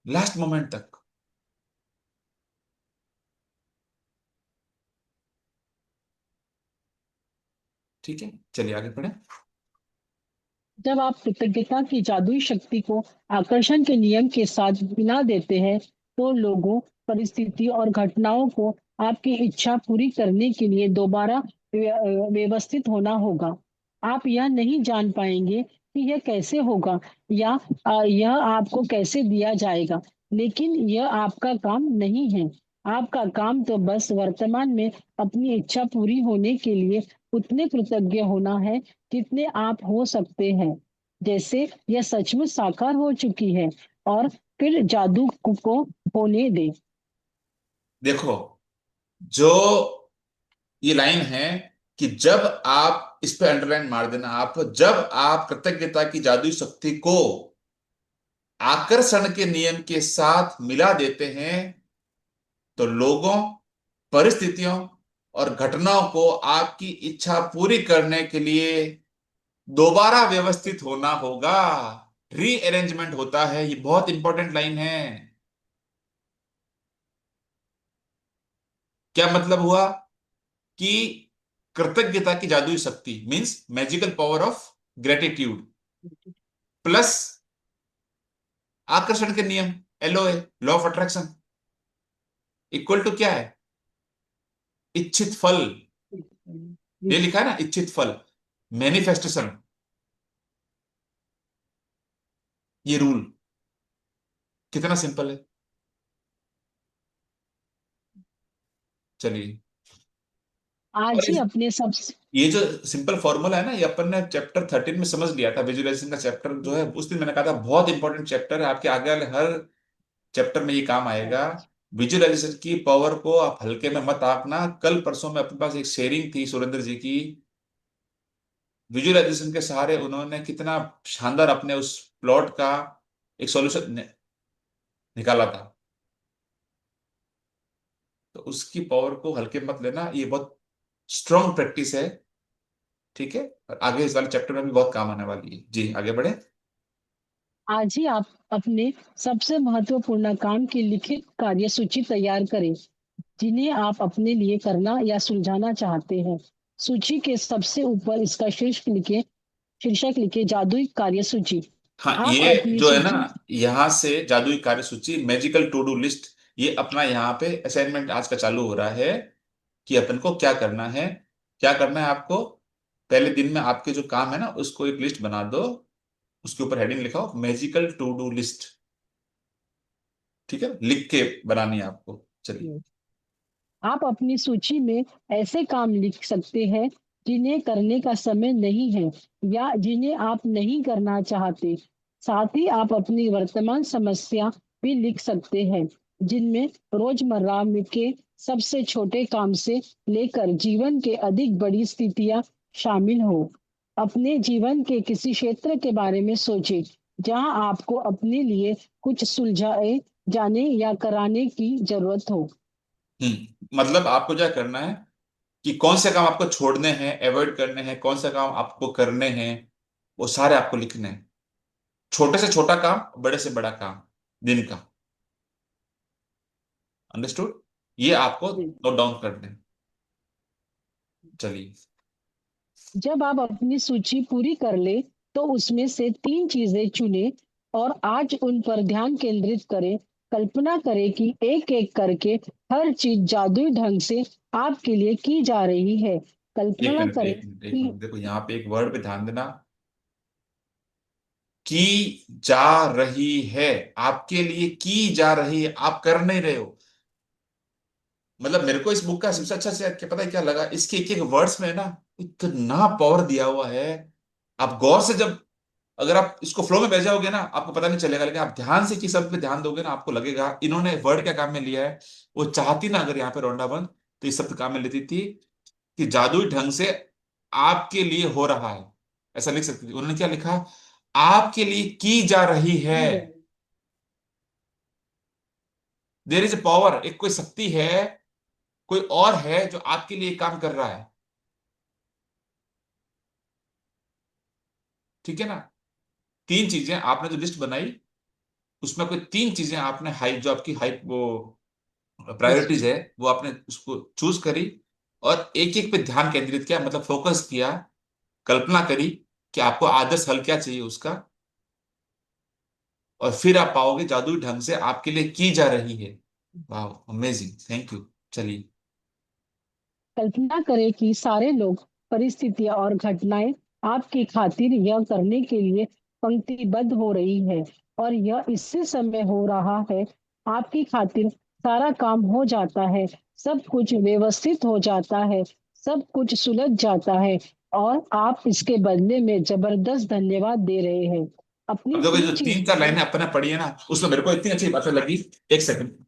लास्ट मोमेंट तक। ठीक है, चलिए आगे बढ़े। जब आप कृतज्ञता की जादुई शक्ति को आकर्षण के नियम के साथ मिला देते हैं, तो लोगों, परिस्थिति और घटनाओं को आपकी इच्छा पूरी करने के लिए दोबारा व्यवस्थित होना होगा। आप यह नहीं जान पाएंगे कि यह कैसे होगा, या यह आपको कैसे दिया जाएगा, लेकिन यह आपका काम नहीं है। आपका काम तो बस वर्तमान में अपनी इच्छा पूरी होने के लिए उतने कृतज्ञ होना है जितने आप हो सकते हैं, जैसे यह सचमुच साकार हो चुकी है। और फिर जादू को होने दे। देखो, जो ये लाइन है कि जब आप, इस पे अंडरलाइन मार देना आप, जब आप कृतज्ञता की जादुई शक्ति को आकर्षण के नियम के साथ मिला देते हैं, तो लोगों, परिस्थितियों और घटनाओं को आपकी इच्छा पूरी करने के लिए दोबारा व्यवस्थित होना होगा। रीअरेंजमेंट होता है, ये बहुत इंपॉर्टेंट लाइन है। क्या मतलब हुआ कि कृतज्ञता की जादुई शक्ति means magical power of gratitude plus आकर्षण के नियम, LOA, law of attraction, equal to क्या है? इच्छित फल। ये लिखा है ना, इच्छित फल, मैनिफेस्टेशन, ये रूल कितना सिंपल है। चलिए, और आज ही अपने सब। ये जो सिंपल फॉर्मूला है ना, ये अपन ने चैप्टर 13 में समझ लिया था। विजुअलाइजेशन का चैप्टर जो है, उस दिन मैंने कहा था बहुत इंपॉर्टेंट चैप्टर है, आपके आगे वाले हर चैप्टर में ये काम आएगा। विजुअलाइजेशन की पावर को आप हल्के में मत आंकना। कल परसों में अपने पास एक शेयरिंग थी सुरेंद्र जी की, विजुअलाइजेशन के सहारे उन्होंने कितना शानदार अपने उस प्लॉट का एक सॉल्यूशन निकाला था। तो उसकी पावर को हल्के में मत लेना, ये बहुत स्ट्रॉन्ग प्रैक्टिस है। ठीक है, और आगे इस वाले चैप्टर में भी बहुत काम आने वाली है। जी आगे बढ़े। आज ही आप अपने सबसे महत्वपूर्ण काम की लिखित कार्यसूची तैयार करें, जिन्हें आप अपने लिए करना या सुलझाना चाहते हैं। सूची के सबसे ऊपर इसका शीर्षक लिखे, जादुई कार्यसूची। हाँ, आप ये अपनी जो है ना, सूची। यहाँ से जादुई कार्यसूची, मैजिकल टू डू लिस्ट, ये अपना यहाँ पे असाइनमेंट आज का चालू हो रहा है कि अपन को क्या करना है। क्या करना है आपको? पहले दिन में आपके जो काम है ना, उसको एक लिस्ट बना दो, उसके ऊपर हेडिंग लिखाओ मैजिकल टू डू लिस्ट। ठीक है, लिख के बनानी है आपको। चलिए। आप अपनी सूची में ऐसे काम लिख सकते हैं जिन्हें करने का समय नहीं है या जिन्हें आप नहीं करना चाहते। साथ ही आप अपनी वर्तमान समस्या भी लिख सकते हैं, जिनमें रोजमर्रा में के सबसे छोटे काम से लेकर जीवन के अधिक बड़ी स्थितियां शामिल हो। अपने जीवन के किसी क्षेत्र के बारे में सोचें जहां आपको अपने लिए कुछ सुलझाए जाने या कराने की जरूरत हो। मतलब आपको क्या करना है कि कौन से काम आपको छोड़ने हैं, अवॉइड करने हैं, कौन से काम आपको करने हैं, वो सारे आपको लिखने हैं। छोटे से छोटा काम, बड़े से बड़ा काम, दिन का। अंडरस्टूड? ये आपको नोट डाउन करने हैं। चलिए। जब आप अपनी सूची पूरी कर ले, तो उसमें से तीन चीजें चुनें और आज उन पर ध्यान केंद्रित करें। कल्पना करें कि एक एक करके हर चीज जादुई ढंग से आपके लिए की जा रही है। एक कल्पना मिनट, करें एक मिनट, एक कि मिनट, देखो यहाँ पे एक वर्ड पे ध्यान देना। की जा रही है, आपके लिए की जा रही है, आप कर नहीं रहे हो। मतलब मेरे को इस बुक का सबसे अच्छा से क्या पता है क्या लगा, इसके एक एक वर्ड्स में ना इतना पावर दिया हुआ है। आप गौर से जब, अगर आप इसको फ्लो में बह जाओगे ना, आपको पता नहीं चलेगा, लेकिन आप ध्यान से किस शब्द पे ध्यान दोगे ना, आपको लगेगा इन्होंने वर्ड क्या काम में लिया है। वो चाहती ना अगर यहाँ पे रोंडा बंद, तो इस शब्द काम में लेती थी कि जादुई ढंग से आपके लिए हो रहा है, ऐसा लिख सकती थी। उन्होंने क्या लिखा? आपके लिए की जा रही है। देयर इज ए पावर, एक कोई शक्ति है, कोई और है जो आपके लिए काम कर रहा है। ठीक है ना? तीन चीजें आपने जो लिस्ट बनाई, उसमें कोई तीन चीजें आपने हाई, जो आपकी हाई वो प्रायोरिटीज है, वो आपने उसको चूज करी और एक एक पे ध्यान केंद्रित किया, मतलब फोकस किया। कल्पना करी कि आपको आदर्श हल क्या चाहिए उसका, और फिर आप पाओगे जादुई ढंग से आपके लिए की जा रही है। वाह, अमेजिंग, थैंक यू। चलिए। कल्पना करें कि सारे लोग, परिस्थितियां और घटनाएं आपकी खातिर यह करने के लिए पंक्तिबद्ध हो रही है, और यह इसी समय हो रहा है। आपकी खातिर सारा काम हो जाता है, सब कुछ व्यवस्थित हो जाता है, सब कुछ सुलझ जाता है और आप इसके बदले में जबरदस्त धन्यवाद दे रहे हैं। अपनी अब देखो, ये तीन जो तीन चीजों चार में लाइनें अपने पढ़ी है ना, उसमें मेरे को इतनी अच्छी बातें लगी। एक सेकंड।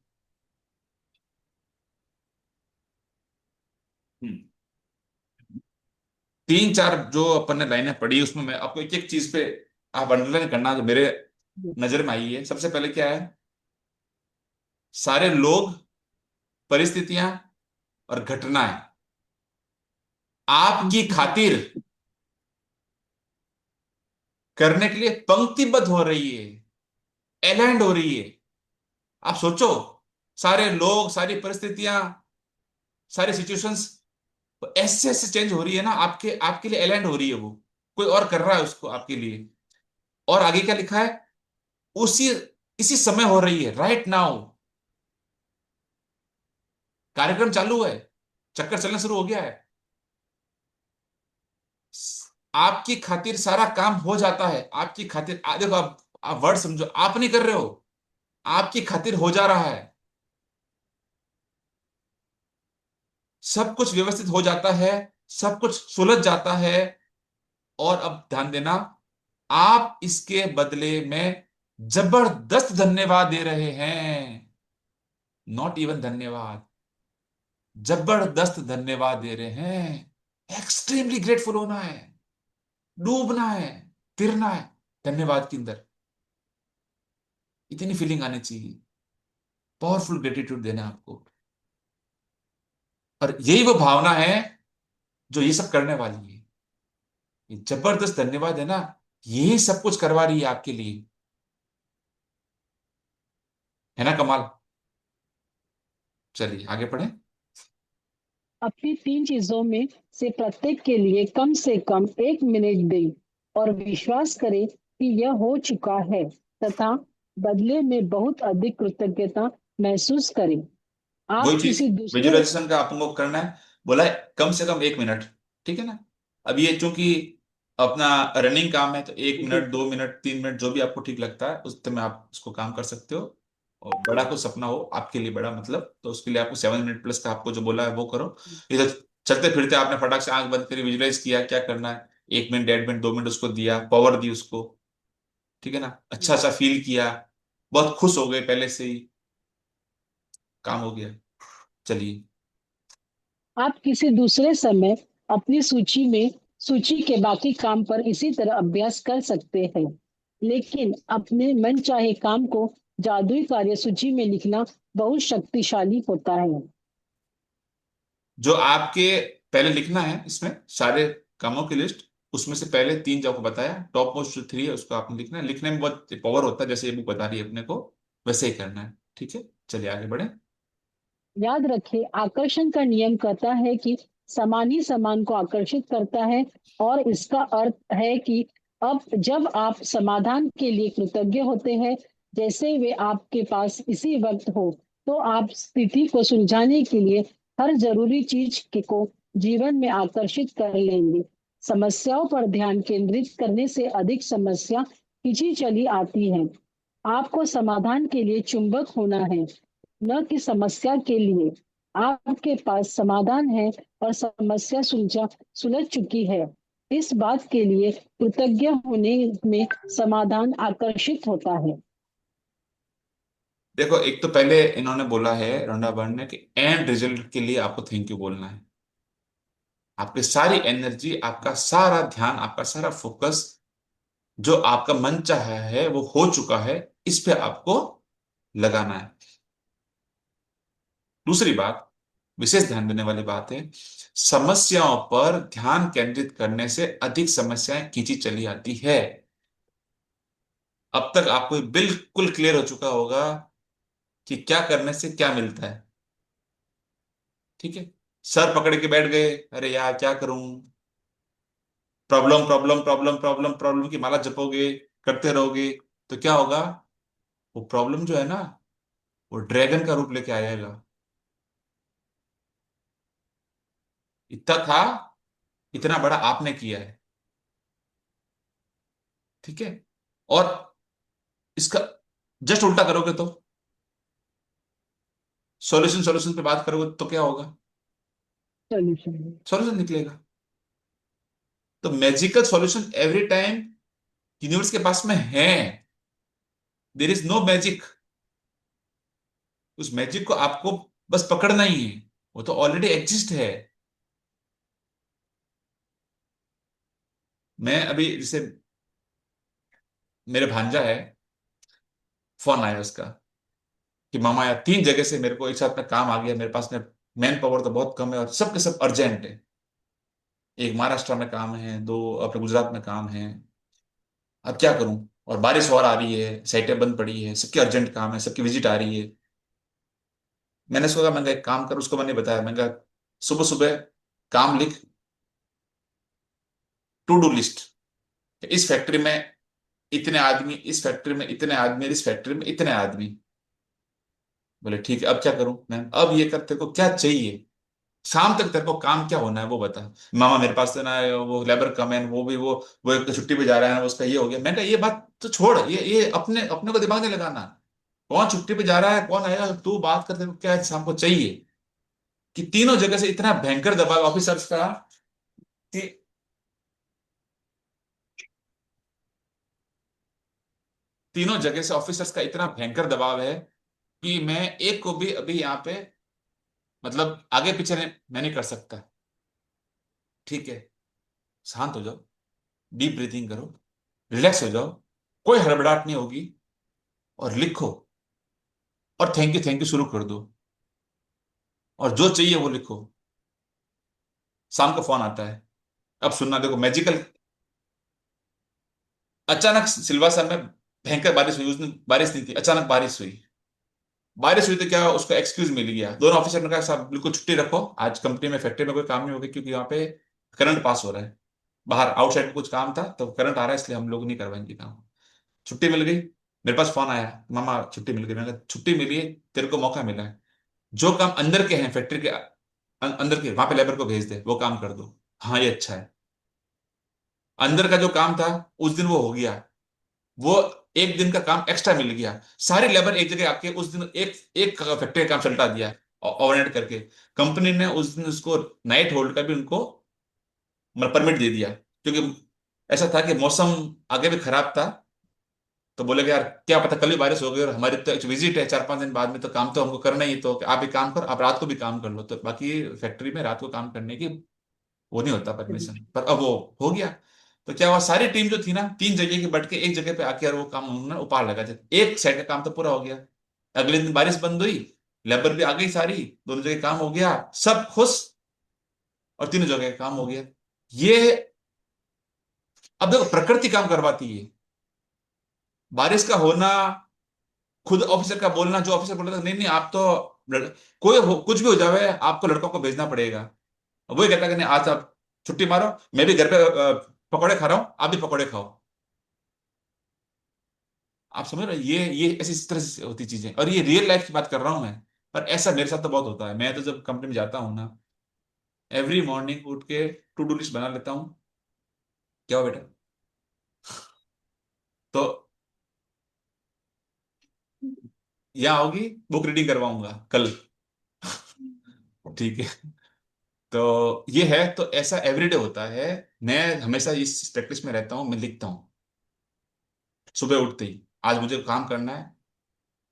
हम्म। तीन चार जो अपन ने लाइनें पढ़ी, उसमें मैं आपको एक एक चीज पे आप अंडरलाइन करना जो मेरे नजर में आई है। सबसे पहले क्या है? सारे लोग, परिस्थितियां और घटनाएं आपकी खातिर करने के लिए पंक्तिबद्ध हो रही है, अलाइंड हो रही है। आप सोचो, सारे लोग, सारी परिस्थितियां, सारी सिचुएशंस ऐसे ऐसे चेंज हो रही है ना, आपके आपके लिए अलाइंड हो रही है। वो कोई और कर रहा है उसको आपके लिए। और आगे क्या लिखा है? उसी इसी समय हो रही है, राइट नाउ। कार्यक्रम चालू है, चक्कर चलना शुरू हो गया है। आपकी खातिर सारा काम हो जाता है। आपकी खातिर देखो, आप वर्ड समझो, आप नहीं कर रहे हो, आपकी खातिर हो जा रहा है। सब कुछ व्यवस्थित हो जाता है, सब कुछ सुलझ जाता है। और अब ध्यान देना, आप इसके बदले में जबरदस्त धन्यवाद दे रहे हैं। नॉट इवन धन्यवाद, जबरदस्त धन्यवाद दे रहे हैं। एक्सट्रीमली ग्रेटफुल होना है, डूबना है, तिरना है धन्यवाद के अंदर। इतनी फीलिंग आनी चाहिए, पावरफुल ग्रेटिट्यूड देना है आपको। और यही वो भावना है जो ये सब करने वाली है। ये जबरदस्त धन्यवाद है ना, यही सब कुछ करवा रही है आपके लिए। है ना कमाल? चलिए आगे पढ़ें। अपनी तीन चीजों में से प्रत्येक के लिए कम से कम 1 मिनट दें और विश्वास करें कि यह हो चुका है तथा बदले में बहुत अधिक कृतज्ञता महसूस करें। वही आप चीज किसी दूसरे विजुअलाइजेशन का आपको करना है। बोला है कम से कम 1 मिनट, ठीक है ना? अब ये चूंकि अपना रनिंग काम है, तो 1 मिनट, 2 मिनट, 3 मिनट, जो भी आपको ठीक लगता है उस में आप उसको काम कर सकते हो। और बड़ा को सपना हो आपके लिए बड़ा, मतलब तो उसके लिए आपको 7 मिनट प्लस का आपको जो बोला है वो करो। इधर चलते फिरते आपने फटाक से आंख बंद करी, विजुअलाइज किया क्या करना है, 1 मिनट, 1.5 मिनट, 2 मिनट उसको दिया, पावर दी उसको। ठीक है ना? अच्छा सा फील किया, बहुत खुश हो गए पहले से ही, काम हो गया। चलिए। आप किसी दूसरे समय अपनी सूची के बाकी काम पर इसी तरह अभ्यास कर सकते हैं, लेकिन अपने मनचाहे काम को जादुई कार्य सूची में लिखना बहुत शक्तिशाली होता है। जो आपके पहले लिखना है इसमें सारे कामों की लिस्ट, उसमें से पहले तीन जो आपको बताया, टॉप मोस्ट जो 3 है उसको आपने लिखना है। लिखने में बहुत पावर होता है, जैसे ये बुक बता रही है अपने को, वैसे ही करना है। ठीक है, चलिए आगे बढ़े। याद रखें, आकर्षण का नियम कहता है कि समान ही समान को आकर्षित करता है, और इसका अर्थ है कि अब जब आप समाधान के लिए कृतज्ञ होते हैं, जैसे वे आपके पास इसी वक्त हो, तो आप स्थिति को सुलझाने के लिए हर जरूरी चीज को जीवन में आकर्षित कर लेंगे। समस्याओं पर ध्यान केंद्रित करने से अधिक समस्या खींची चली आती है। आपको समाधान के लिए चुंबक होना है, न कि समस्या के लिए। आपके पास समाधान है और समस्या सुलझ चुकी है। इस बात के लिए कृतज्ञ होने में समाधान आकर्षित होता है। देखो, एक तो पहले इन्होंने बोला है रोंडा बर्न ने कि एंड रिजल्ट के लिए आपको थैंक यू बोलना है। आपकी सारी एनर्जी, आपका सारा ध्यान, आपका सारा फोकस, जो आपका मन चाहा है वो हो चुका है, इस पे आपको लगाना है। दूसरी बात, विशेष ध्यान देने वाली बात है, समस्याओं पर ध्यान केंद्रित करने से अधिक समस्याएं खींची चली आती है। अब तक आपको बिल्कुल क्लियर हो चुका होगा कि क्या करने से क्या मिलता है। ठीक है? सर पकड़ के बैठ गए, अरे यार क्या करूं, problem problem problem problem problem की माला जपोगे, करते रहोगे, तो क्या होगा? वो प्रॉब्लम जो है ना, वो ड्रैगन का रूप लेके आएगा। इतना था, इतना बड़ा आपने किया है। ठीक है? और इसका जस्ट उल्टा करोगे तो, सॉल्यूशन सॉल्यूशन पे बात करोगे तो क्या होगा? सॉल्यूशन। सॉल्यूशन निकलेगा। तो magical solution every time universe के पास में है। There is no magic. उस मैजिक को आपको बस पकड़ना ही है, वो तो ऑलरेडी एग्जिस्ट है। मैं अभी जैसे मेरे भांजा है, फोन आया उसका कि मामा यार 3 जगह से मेरे को एक साथ में काम आ गया, मेरे पास में मैन पावर तो बहुत कम है और सब के सब अर्जेंट है। एक महाराष्ट्र में काम है, दो अपने गुजरात में काम है। अब क्या करूं? और बारिश और आ रही है, साइटें बंद पड़ी है, सबके अर्जेंट काम है, सबकी विजिट आ रही है। मैंने सोचा, मैंने कहा एक काम कर, उसको मैंने बताया, मैंने कहा सुबह सुबह काम लिख, टू डू लिस्ट। इस फैक्ट्री में इतने आदमी, इस फैक्ट्री में इतने आदमी, इस फैक्ट्री में इतने आदमी। बोले ठीक है, अब क्या करूं मैं? अब ये कर, तेरे को क्या चाहिए? शाम तक तेरे को काम क्या होना है वो बता। मामा मेरे पास तो ना वो लेबर कम है, वो भी वो एक तो छुट्टी पे जा रहा है ना, उसका ये हो गया। मैंने कहा ये बात तो छोड़, ये अपने अपने को दिमाग नहीं लगाना। कौन छुट्टी पे जा रहा है, कौन आएगा, तू बात कर, तेरे को क्या शाम को चाहिए? कि तीनों जगह से इतना भयंकर दबाव ऑफिसर्स का कि तीनों जगह से ऑफिसर्स का इतना भयंकर दबाव है कि मैं एक को भी अभी यहाँ पे मतलब आगे पीछे नहीं, मैं नहीं कर सकता। ठीक है, शांत हो जाओ, डीप ब्रीथिंग करो, रिलैक्स हो जाओ, कोई हड़बड़ाहट नहीं होगी, और लिखो, और थैंक यू शुरू कर दो, और जो चाहिए वो लिखो। शाम को फोन आता है। अब सुनना, देखो मैजिकल। अचानक सिलवासा में भयंकर बारिश हुई, उस दिन बारिश नहीं थी, अचानक बारिश हुई। बारिश हुई तो क्या, उसको एक्सक्यूज मिल गया। दोनों ऑफिसर ने कहा साहब बिल्कुल छुट्टी रखो, आज कंपनी में फैक्ट्री में कोई काम नहीं होगा, क्योंकि यहाँ पे करंट पास हो रहा है। बाहर आउटसाइड में कुछ काम था तो करंट आ रहा है, इसलिए हम लोग नहीं करवाएंगे काम। छुट्टी मिल गई। मेरे पास फोन आया, मामा छुट्टी मिल गई। मैंने कहा छुट्टी मिली है, तेरे को मौका मिला है, जो काम अंदर के हैं फैक्ट्री के अंदर के, वहां पे लेबर को भेज दे, वो काम कर दो। हाँ ये अच्छा है। अंदर का जो काम था उस दिन वो हो गया। वो एक दिन का काम एक्स्ट्रा मिल गया। सारी लेबर एक जगह आके उस दिन एक एक फैक्ट्री का काम चलता दिया, ओवरनाइट करके। कंपनी ने उस दिन उसको नाइट होल्ड का भी उनको मतलब परमिट दे दिया, क्योंकि ऐसा था कि मौसम आगे भी खराब था। तो बोले कि यार क्या पता कल ही बारिश हो गई, और हमारी तो विजिट है 4-5 दिन बाद में, तो काम तो हमको करना ही है, तो आप एक काम करो, आप रात को भी काम कर लो। तो बाकी फैक्ट्री में रात को काम करने की वो नहीं होता परमिशन, पर अब वो हो गया। तो क्या हुआ, सारी टीम जो थी ना 3 जगह की बढ़ के एक जगह पे आके, और वो काम उन्होंने उपहार लगा दिया। एक साइड का काम तो पूरा हो गया। अगले दिन बारिश बंद हुई, लेबर भी आ गई सारी, दोनों जगह काम हो गया, सब खुश, और तीनों जगह काम हो गया। ये अब देखो प्रकृति काम करवाती है। बारिश का होना, खुद ऑफिसर का बोलना, जो ऑफिसर बोल रहा था नहीं नहीं आप तो कुछ भी हो जाए आपको लड़कों को भेजना पड़ेगा। वही कहता कि नहीं आज आप छुट्टी मारो, मैं भी घर पे पकौड़े खा रहा हूं, आप भी पकौड़े खाओ। आप समझ रहे हो? ये ऐसी इस तरह से होती चीजें, और ये रियल लाइफ की बात कर रहा हूं मैं। पर ऐसा मेरे साथ तो बहुत होता है। मैं तो जब कंपनी में जाता हूँ ना, एवरी मॉर्निंग उठ के टू डू लिस्ट बना लेता हूँ। क्या हो बेटा? तो यहाँ होगी, बुक रीडिंग करवाऊंगा कल। ठीक है। तो ये है, तो ऐसा एवरीडे होता है। मैं हमेशा इस प्रैक्टिस में रहता हूँ, मैं लिखता हूँ सुबह उठते ही, आज मुझे काम करना है,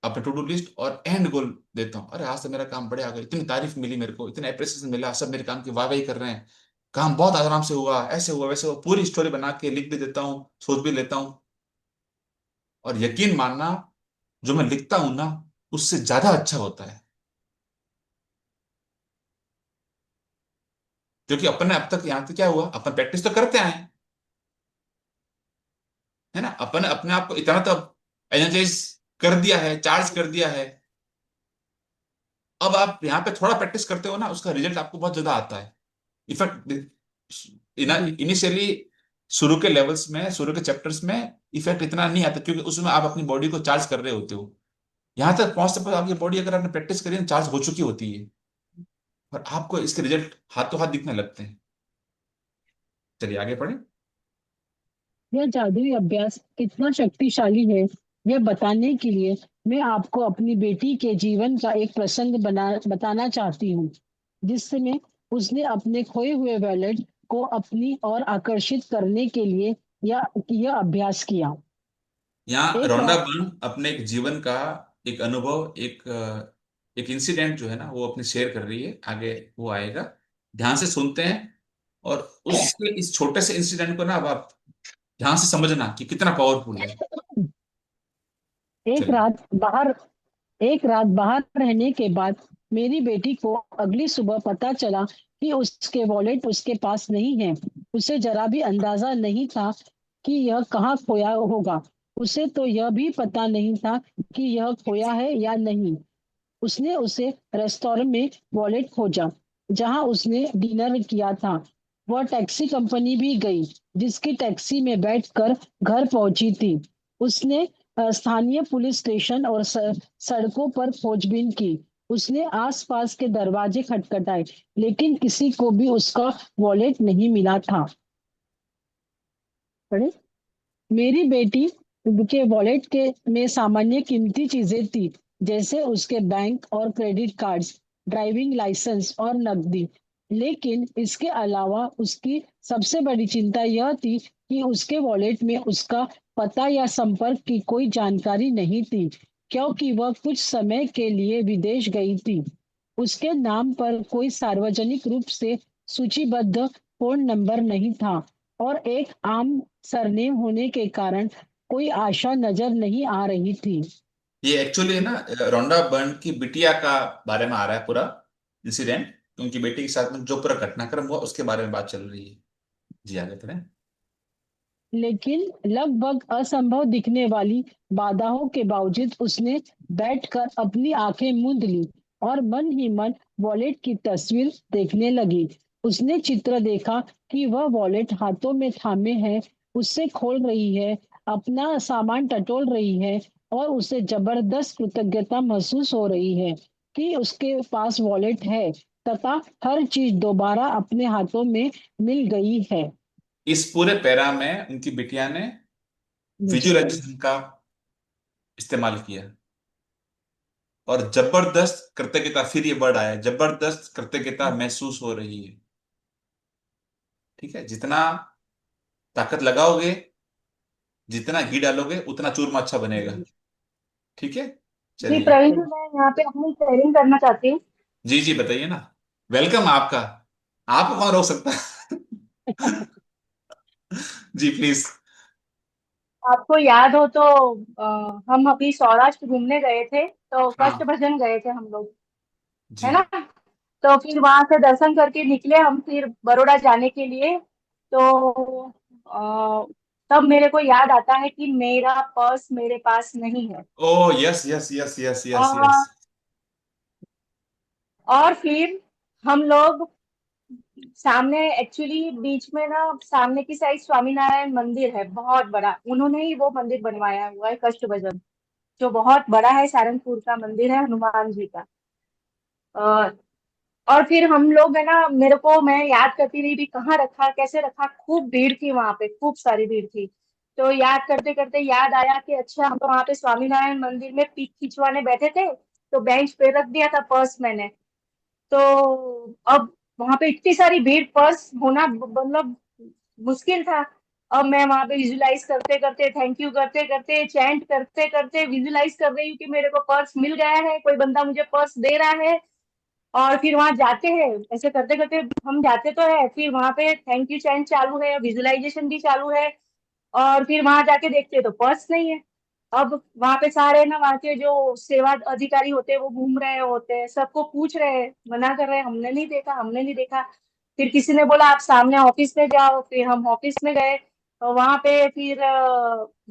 अपने टू डू लिस्ट और एंड गोल देता हूँ। अरे आज तो मेरा काम बड़े आ गया, इतनी तारीफ मिली मेरे को, इतना अप्रिसिएशन मिला, सब मेरे काम की वाहवाही कर रहे हैं, काम बहुत आराम से हुआ, ऐसे हुआ वैसे हुआ, पूरी स्टोरी बना के लिख भी देता हूँ, सोच भी लेता हूँ। और यकीन मानना, जो मैं लिखता हूं ना उससे ज्यादा अच्छा होता है। क्योंकि अपन ने अब तक यहां तक क्या हुआ, अपन प्रैक्टिस तो करते आए हैं, है ना? अपन ने अपने आप को इतना तो एनर्जाइज कर दिया है, चार्ज कर दिया है। अब आप यहाँ पे थोड़ा प्रैक्टिस करते हो ना, उसका रिजल्ट आपको बहुत ज्यादा आता है। इफेक्ट जी। इनिशियली शुरू के लेवल्स में, शुरू के चैप्टर्स में इफेक्ट इतना नहीं आता, क्योंकि उसमें आप अपनी बॉडी को चार्ज कर रहे होते हो। यहां तक पहुंचते पर आपकी बॉडी अगर आपने प्रैक्टिस करी चार्ज हो चुकी होती है, और आपको इसके रिजल्ट हाथों हाथ दिखने लगते हैं। चलिए आगे पढ़े। यह जादुई अभ्यास कितना शक्तिशाली है, यह बताने के लिए मैं आपको अपनी बेटी के जीवन का एक प्रसंग बताना चाहती हूँ, जिसमें उसने अपने खोए हुए वॉलेट को अपनी ओर आकर्षित करने के लिए यह अभ्यास किया। यहाँ एक रोंडा रात बर्न अपने एक जीवन का एक अनुभव, एक इंसिडेंट जो है ना, वो अपनी शेयर कर रही है। आगे वो आएगा, ध्यान से सुनते हैं। और उसके इस छोटे से इंसिडेंट को ना अब आप ध्यान से समझना कि कितना पावरफुल है। एक चलिए। रात बाहर एक रात बाहर रहने के बाद मेरी बेटी को अगली सुबह पता चला कि उसके वॉलेट उसके पास नहीं है। उसे जरा भी अंदाजा नहीं था कि यह कहाँ खोया होगा। उसे तो यह भी पता नहीं था कि यह खोया है या नहीं। उसने उसे रेस्टोरेंट में वॉलेट खोजा जहां उसने डिनर किया था। वह टैक्सी कंपनी भी गई जिसकी टैक्सी में बैठकर घर पहुंची थी। उसने स्थानीय पुलिस स्टेशन और सड़कों पर खोजबीन की। उसने आसपास के दरवाजे खटखटाए लेकिन किसी को भी उसका वॉलेट नहीं मिला था। पढ़े? मेरी बेटी के वॉलेट के में सामान्य कीमती चीजें थी जैसे उसके बैंक और क्रेडिट कार्ड्स, ड्राइविंग लाइसेंस और नकदी। लेकिन इसके अलावा उसकी सबसे बड़ी चिंता यह थी कि उसके वॉलेट में उसका पता या संपर्क की कोई जानकारी नहीं थी क्योंकि वह कुछ समय के लिए विदेश गई थी। उसके नाम पर कोई सार्वजनिक रूप से सूचीबद्ध फोन नंबर नहीं था और एक आम सरनेम होने के कारण कोई आशा नजर नहीं आ रही थी। ये एक्चुअली है ना, रोंडा बर्न की बिटिया का बारे में आ रहा है पूरा इंसिडेंट। उनकी बेटी के साथ में जो पूरा घटनाक्रम हुआ उसके बारे में बात चल रही है। जी आगे बढ़े। लेकिन लगभग असंभव दिखने वाली बाधाओं के बावजूद उसने बैठकर अपनी आंखें मूंद ली और मन ही मन वॉलेट की तस्वीर देखने लगी। उसने चित्र देखा कि वह वॉलेट हाथों में थामे है, उससे खोल रही है, अपना सामान टटोल रही है और उसे जबरदस्त कृतज्ञता महसूस हो रही है कि उसके पास वॉलेट है तथा हर चीज दोबारा अपने हाथों में मिल गई है। इस पूरे पैरा में उनकी बिटिया ने विजुअलाइजेशन का इस्तेमाल किया। और जबरदस्त कृतज्ञता, फिर ये वर्ड आया, जबरदस्त कृतज्ञता महसूस हो रही है। ठीक है, जितना ताकत लगाओगे, जितना घी डालोगे, उतना चूरमा अच्छा बनेगा। ठीक है। जी चलिए। प्रवीण जी, मैं यहाँ पे अपनी शेयरिंग करना चाहती हूँ। जी जी बताइए ना। वेलकम आपका। आपको कौन रोक सकता है? जी प्लीज। आपको याद हो तो हम अभी सौराष्ट्र घूमने गए थे, तो कष्ट हाँ। भजन गए थे हम लोग, जी। है ना। तो फिर वहां से दर्शन करके निकले हम फिर बड़ौदा जाने के लिए। तो अ, तब मेरे को याद आता है कि मेरा पर्स मेरे पास नहीं है। ओ yes yes yes yes yes yes. और और फिर हम लोग सामने, एक्चुअली बीच में ना सामने की साइड स्वामीनारायण मंदिर है बहुत बड़ा, उन्होंने ही वो मंदिर बनवाया हुआ है कष्ट भजन, जो बहुत बड़ा है, सारंगपुर का मंदिर है हनुमान जी का। अ, और फिर हम लोग है ना, मेरे को मैं याद करती रही भी कहाँ रखा कैसे रखा, खूब भीड़ थी वहां पे, खूब सारी भीड़ थी। तो याद करते करते याद आया कि अच्छा हम तो वहां पे स्वामीनारायण मंदिर में पिक खिंचवाने बैठे थे, तो बेंच पे रख दिया था पर्स मैंने। तो अब वहां पे इतनी सारी भीड़, पर्स होना मतलब मुश्किल था। अब मैं वहां पे विजुलाइज करते करते, थैंक यू करते करते, चैंट करते करते विजुलाइज कर रही हूँ कि मेरे को पर्स मिल गया है, कोई बंदा मुझे पर्स दे रहा है। और फिर वहां जाते हैं, ऐसे करते करते हम जाते तो है, फिर वहां पे थैंक यू चैंट चालू है, विजुलाइजेशन भी चालू है। और फिर वहां जाके देखते तो पर्स नहीं है। अब वहां पे सारे ना वहां के जो सेवा अधिकारी होते हैं वो घूम रहे होते हैं, सबको पूछ रहे हैं, मना कर रहे हैं, हमने नहीं देखा, हमने नहीं देखा। फिर किसी ने बोला आप सामने ऑफिस में जाओ, फिर हम ऑफिस में गए। तो वहां पे फिर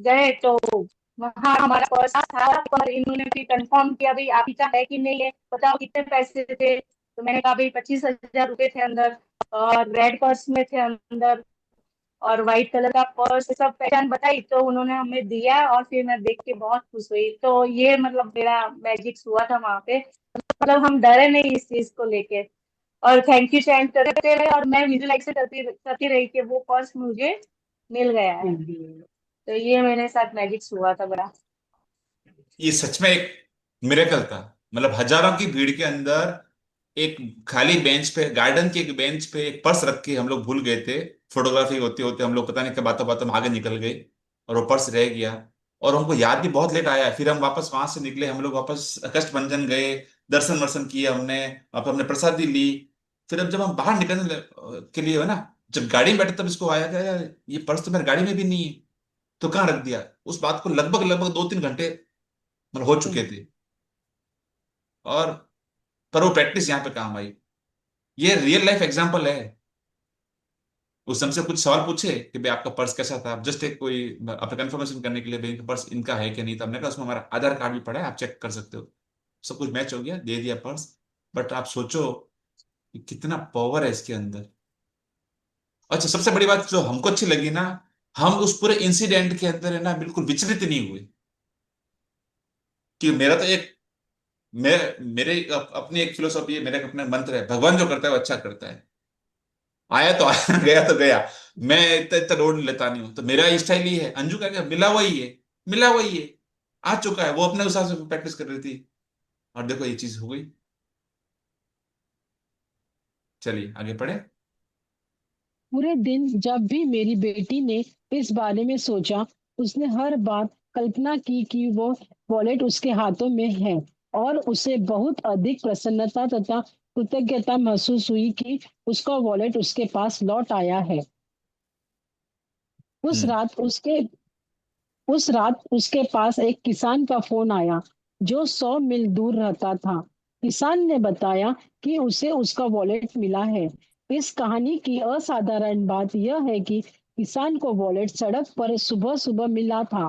गए तो वहां हमारा पर्स था, पर इन्होंने फिर कंफर्म किया भाई आप ही का है कि नहीं है, बताओ कितने पैसे थे। तो मैंने कहा भाई 25,000 रुपए थे अंदर, और रेड पर्स में थे अंदर, और व्हाइट कलर का पर्स, सब पहचान बताई तो उन्होंने हमें दिया। और फिर मैं देख के बहुत खुश हुई। तो ये मतलब मेरा मैजिक हुआ था वहां पे, मतलब हम डरे नहीं इस चीज को लेके। और थैंक यू चैंट करते रहे और मैं विजुलाइज करती करती रही कि वो पर्स मुझे मिल गया है। तो ये मेरे साथ मैजिक हुआ था बड़ा। ये सच में एक मिरेकल था। मतलब हजारों की भीड़ के अंदर एक खाली बेंच पे, गार्डन के एक बेंच पे एक पर्स रख के हम लोग भूल गए थे। फोटोग्राफी होते होते हम लोग पता नहीं क्या बातों बातों में आगे निकल गए, और वो पर्स रह गया। और हमको याद भी बहुत लेट आया। फिर हम वापस वहां से निकले, हम लोग वापस कष्टभंजन गए, दर्शन वर्शन किए हमने, वहां पे हमने प्रसादी ली। फिर अब जब हम बाहर निकलने के लिए है ना, जब गाड़ी में बैठे तब इसको आया कि यार ये पर्स तो मेरी गाड़ी में भी नहीं है, तो कहाँ रख दिया। उस बात को लगभग लगभग 2-3 घंटे मतलब हो चुके थे। और पर वो प्रैक्टिस यहाँ पे काम आई। ये रियल लाइफ एग्जांपल है। उस हमसे कुछ सवाल पूछे कि भाई आपका पर्स कैसा था, जस्ट एक कोई अपना कंफर्मेशन करने के लिए, भाई इनका पर्स इनका है कि नहीं। तो हमने कहा उसमें हमारा आधार कार्ड भी पड़ा है, आप चेक कर सकते हो। सब कुछ मैच हो गया, दे दिया पर्स। बट आप सोचो कि कितना पावर है इसके अंदर। अच्छा, सबसे बड़ी बात जो हमको अच्छी लगी ना, हम उस पूरे इंसिडेंट के अंदर है ना बिल्कुल विचलित नहीं हुए। कि मेरा तो एक, मैं मेरे अपनी एक फिलोसॉफी है, मेरा एक अपना मंत्र है, भगवान जो करता है वो अच्छा करता है। आया तो आया, गया तो गया। मैं इतना इतना लोड लेता नहीं हूं। तो मेरा स्टाइल ही है, अंजू का क्या, मिला वही है, मिला वही है, आ चुका है। वो अपने हिसाब से प्रैक्टिस कर रही थी, और देखो ये चीज हो गई। चलिए आगे पढ़े। पूरे दिन जब भी मेरी बेटी ने इस बारे में सोचा, उसने हर बार कल्पना की कि वो वॉलेट उसके हाथों में है, और उसे बहुत अधिक प्रसन्नता तथा कृतज्ञता महसूस हुई कि उसका वॉलेट उसके पास लौट आया है। उस हम्म। रात उसके उस रात उसके पास एक किसान का फोन आया जो 100 मील दूर रहता था। किसान ने बताया कि उसे उसका वॉलेट मिला है। इस कहानी की असाधारण बात यह है कि किसान को वॉलेट सड़क पर सुबह सुबह मिला था,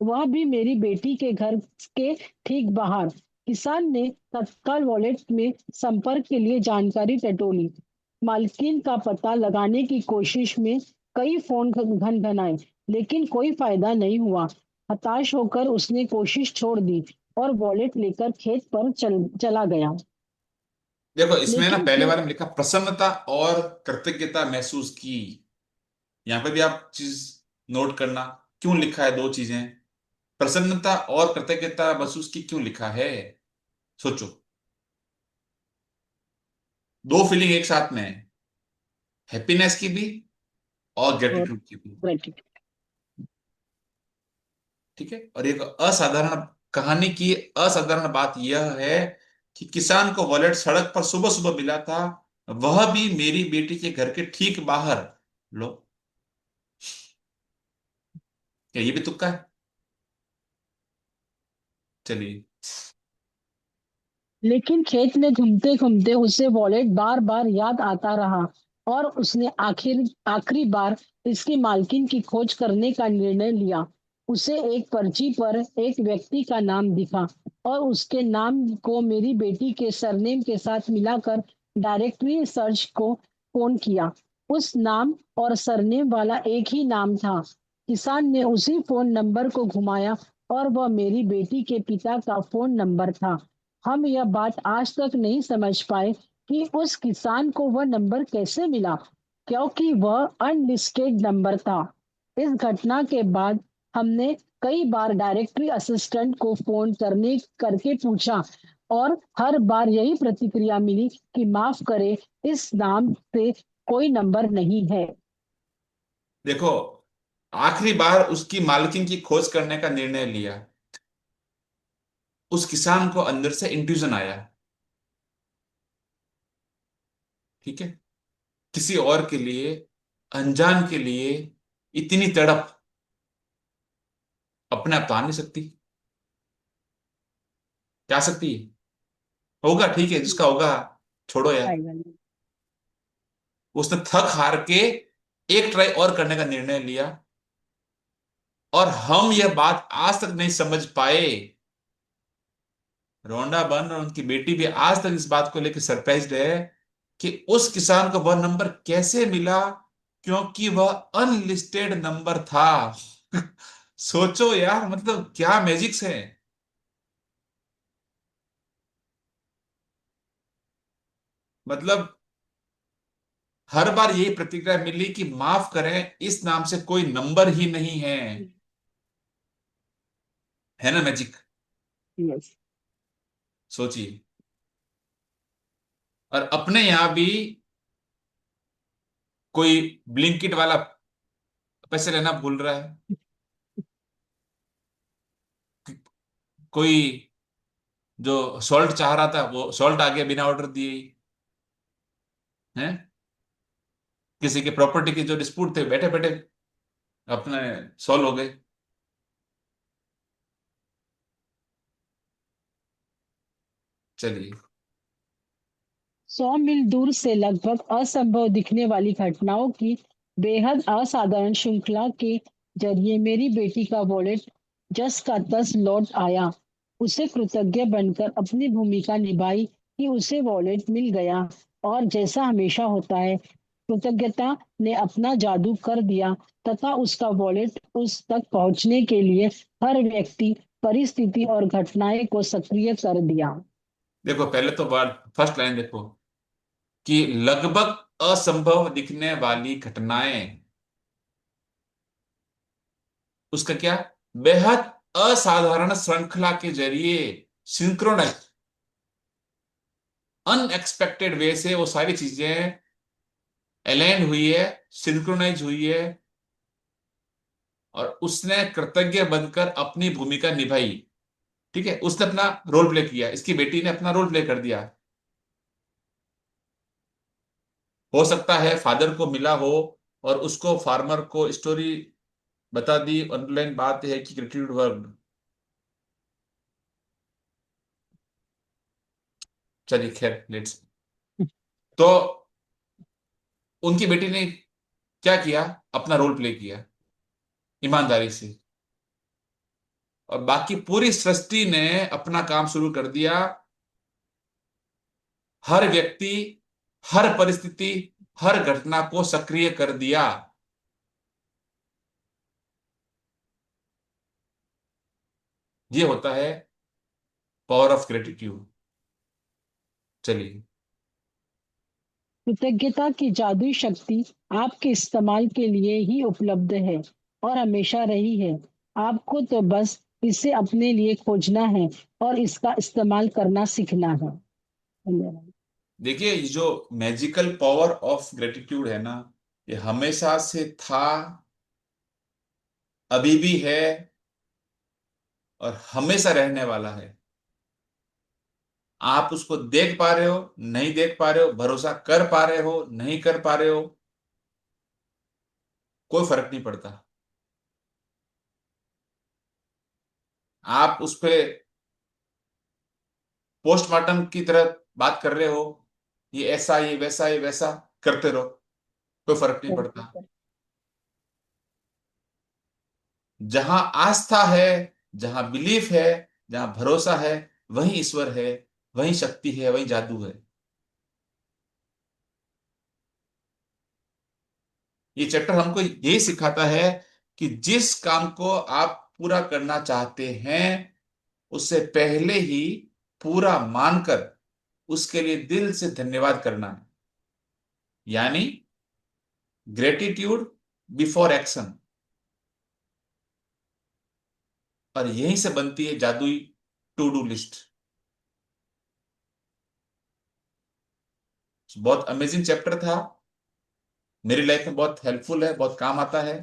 वह भी मेरी बेटी के घर के ठीक बाहर। किसान ने तत्काल वॉलेट में संपर्क के लिए जानकारी टटोली, मालकिन का पता लगाने की कोशिश में कई फोन घनघनाए, लेकिन कोई फायदा नहीं हुआ। हताश होकर उसने कोशिश छोड़ दी और वॉलेट लेकर खेत पर चला गया। देखो इसमें ना लेकिन पहले फिर बार में लिखा प्रसन्नता और कृतज्ञता महसूस की। यहाँ पे भी आप चीज नोट करना, क्यों लिखा है दो चीजें, प्रसन्नता और कृतज्ञता महसूस की क्यों लिखा है। सोचो, दो फीलिंग एक साथ में है, हैप्पीनेस की भी और और ग्रेटिट्यूड की भी। gratitude। ठीक है। और एक असाधारण कहानी की असाधारण बात यह है कि किसान को वॉलेट सड़क पर सुबह सुबह मिला था, वह भी मेरी बेटी के घर के ठीक बाहर। लो, क्या ये भी तुक्का है। चलिए। लेकिन खेत में घूमते घूमते उसे वॉलेट बार बार याद आता रहा, और उसने आखिरी बार इसकी मालकिन की खोज करने का निर्णय लिया। उसे एक पर्ची पर एक व्यक्ति का नाम दिखा, और उसके नाम को मेरी बेटी के सरनेम के साथ मिलाकर डायरेक्टरी सर्च को फोन किया। उस नाम और सरनेम वाला एक ही नाम था। किसान ने उसी फोन नंबर को घुमाया, और वह मेरी बेटी के पिता का फोन नंबर था। हम यह बात आज तक नहीं समझ पाए कि उस किसान को वह नंबर कैसे मिला, क्योंकि वह अनलिस्टेड नंबर था। इस घटना के बाद हमने कई बार डायरेक्टरी असिस्टेंट को फोन करने करके पूछा, और हर बार यही प्रतिक्रिया मिली कि माफ करें, इस नाम से कोई नंबर नहीं है। देखो, आखिरी बार उसकी मालकिन की खोज करने का निर्णय लिया, उस किसान को अंदर से इंट्यूजन आया। ठीक है। किसी और के लिए, अनजान के लिए इतनी तड़प अपने आप तो आ नहीं सकती। क्या सकती है, होगा ठीक है जिसका होगा, छोड़ो यार। आएगा नहीं। उसने थक हार के एक ट्राई और करने का निर्णय लिया। और हम यह बात आज तक नहीं समझ पाए, रोंडा बन और उनकी बेटी भी आज तक इस बात को लेकर सरप्राइज्ड है कि उस किसान को वह नंबर कैसे मिला, क्योंकि वह अनलिस्टेड नंबर था। सोचो यार, मतलब क्या मैजिक्स है। मतलब हर बार यही प्रतिक्रिया मिली कि माफ करें, इस नाम से कोई नंबर ही नहीं है ना मैजिक। यस। सोचिए। और अपने यहां भी कोई ब्लिंकिट वाला पैसे लेना भूल रहा है, कोई जो सॉल्ट चाह रहा था वो सॉल्ट आ गया बिना ऑर्डर दिए ही, है। किसी के प्रॉपर्टी के जो डिस्प्यूट थे बैठे बैठे अपने सॉल्व हो गए। चलिए। 100 मील दूर से लगभग असंभव दिखने वाली घटनाओं की बेहद असाधारण श्रृंखला के जरिए मेरी बेटी का वॉलेट जस का तस लौट आया। उसे कृतज्ञ बनकर अपनी भूमिका निभाई कि उसे वॉलेट मिल गया, और जैसा हमेशा होता है, कृतज्ञता ने अपना जादू कर दिया तथा उसका वॉलेट उस तक पहुंचने के लिए हर व्यक्ति, परिस्थिति और घटनाएं को सक्रिय कर दिया। देखो पहले तो बात फर्स्ट लाइन देखो कि लगभग असंभव दिखने वाली घटनाएं, उसका क्या, बेहद असाधारण श्रृंखला के जरिए, सिंक्रोनाइज, अनएक्सपेक्टेड वे से वो सारी चीजें अलाइन हुई है, सिंक्रोनाइज हुई है, और उसने कृतज्ञ बनकर अपनी भूमिका निभाई। ठीक है, उसने अपना रोल प्ले किया, इसकी बेटी ने अपना रोल प्ले कर दिया। हो सकता है फादर को मिला हो और उसको फार्मर को स्टोरी बता दी। ऑनलाइन बात है कि ग्रेटिट्यूड वर्ड, चलिए खैर लेट्स। तो उनकी बेटी ने क्या किया, अपना रोल प्ले किया ईमानदारी से, और बाकी पूरी सृष्टि ने अपना काम शुरू कर दिया। हर व्यक्ति, हर परिस्थिति, हर घटना को सक्रिय कर दिया। ये होता है पावर ऑफ ग्रेटिट्यूड। चलिए। कृतज्ञता की जादुई शक्ति आपके इस्तेमाल के लिए ही उपलब्ध है और हमेशा रही है। आपको तो बस इसे अपने लिए खोजना है और इसका इस्तेमाल करना सीखना है। धन्यवाद। देखिए ये जो मैजिकल पावर ऑफ ग्रेटिट्यूड है ना, ये हमेशा से था, अभी भी है, और हमेशा रहने वाला है। आप उसको देख पा रहे हो, नहीं देख पा रहे हो, भरोसा कर पा रहे हो, नहीं कर पा रहे हो, कोई फर्क नहीं पड़ता। आप उस पे पोस्टमार्टम की तरह बात कर रहे हो, ये ऐसा, ये वैसा, ये वैसा, करते रहो, कोई फर्क नहीं पड़ता। जहां आस्था है, जहां बिलीफ है, जहां भरोसा है, वही ईश्वर है, वही शक्ति है, वही जादू है। ये चैप्टर हमको यही सिखाता है कि जिस काम को आप पूरा करना चाहते हैं, उससे पहले ही पूरा मानकर उसके लिए दिल से धन्यवाद करना है। यानी ग्रेटिट्यूड बिफोर एक्शन। और यहीं से बनती है जादुई टू डू लिस्ट। बहुत अमेजिंग चैप्टर था, मेरी लाइफ में बहुत हेल्पफुल है, बहुत काम आता है,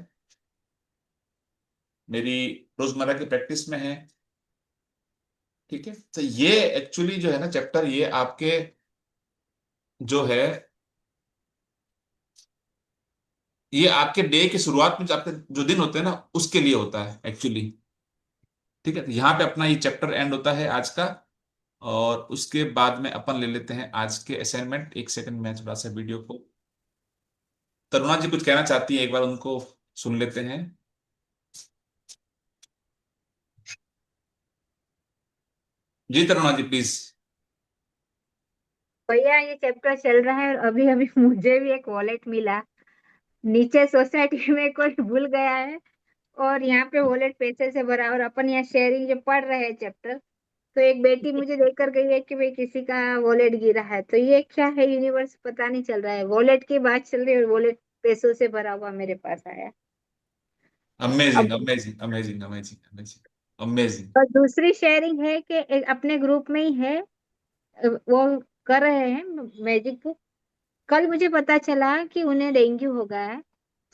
मेरी रोजमर्रा की प्रैक्टिस में है। ठीक है, तो ये एक्चुअली जो है ना चैप्टर, ये आपके जो है, ये आपके डे की शुरुआत में जो आपके जो दिन होते हैं ना उसके लिए होता है एक्चुअली। ठीक है, तो यहाँ पे अपना ये चैप्टर एंड होता है आज का। और उसके बाद में अपन ले लेते हैं आज के असाइनमेंट। एक सेकंड में थोड़ा सा वीडियो को, तरुणा जी कुछ कहना चाहती है, एक बार उनको सुन लेते हैं। जी तरुणा जी प्लीज। भैया ये चैप्टर चल रहा है और अभी अभी मुझे भी एक वॉलेट मिला। नीचे सोसाइटी में कोई भूल गया है और यहाँ पे वॉलेट पैसे से भरा, और अपन यहाँ शेयरिंग जो पढ़ रहे हैं चैप्टर, तो एक बेटी मुझे लेकर गई है कि भाई किसी का वॉलेट गिरा है। तो ये क्या है, यूनिवर्स पता नहीं चल रहा है, वॉलेट की बात चल रही है और वॉलेट पैसों से भरा हुआ मेरे पास आया। अमेजिंग अब amazing amazing amazing amazing amazing. और दूसरी शेयरिंग है कि अपने ग्रुप में ही है, वो कर रहे हैं मैजिक। कल मुझे पता चला कि उन्हें डेंगू हो गया है।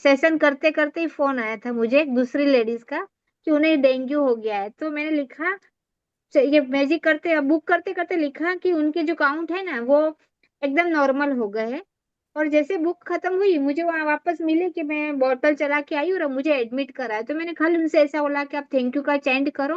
सेशन करते करते ही फोन आया था मुझे एक दूसरी लेडीज का कि उन्हें डेंगू हो गया है। तो मैंने लिखा, ये मैजिक करते बुक करते करते लिखा कि उनके जो काउंट है ना वो एकदम नॉर्मल हो गए हैं। और जैसे बुक खत्म हुई मुझे वहां वापस मिले कि मैं बॉटल चला के आई और अब मुझे एडमिट करा है। तो मैंने खाली उनसे ऐसा बोला कि आप थैंक यू का चेंड करो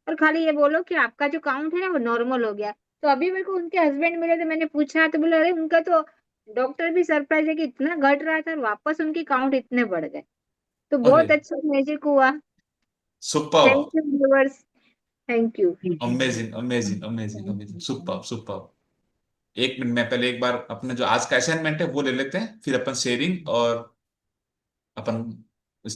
और खाली ये बोलो कि आपका जो काउंट है ना वो नॉर्मल हो गया। तो अभी मेरे को उनके हस्बैंड मिले तो मैंने पूछा तो बोले अरे उनका तो डॉक्टर भी सरप्राइज है कि इतना घट रहा था और वापस उनके काउंट इतने बढ़ गए। तो अरे, बहुत अच्छा मैजिक हुआ। Super, thank you viewers. Thank you. Amazing amazing amazing amazing, super super. एक मिनट में पहले एक बार अपने जो आज का असाइनमेंट है वो ले लेते हैं, फिर अपन शेयरिंग और अपन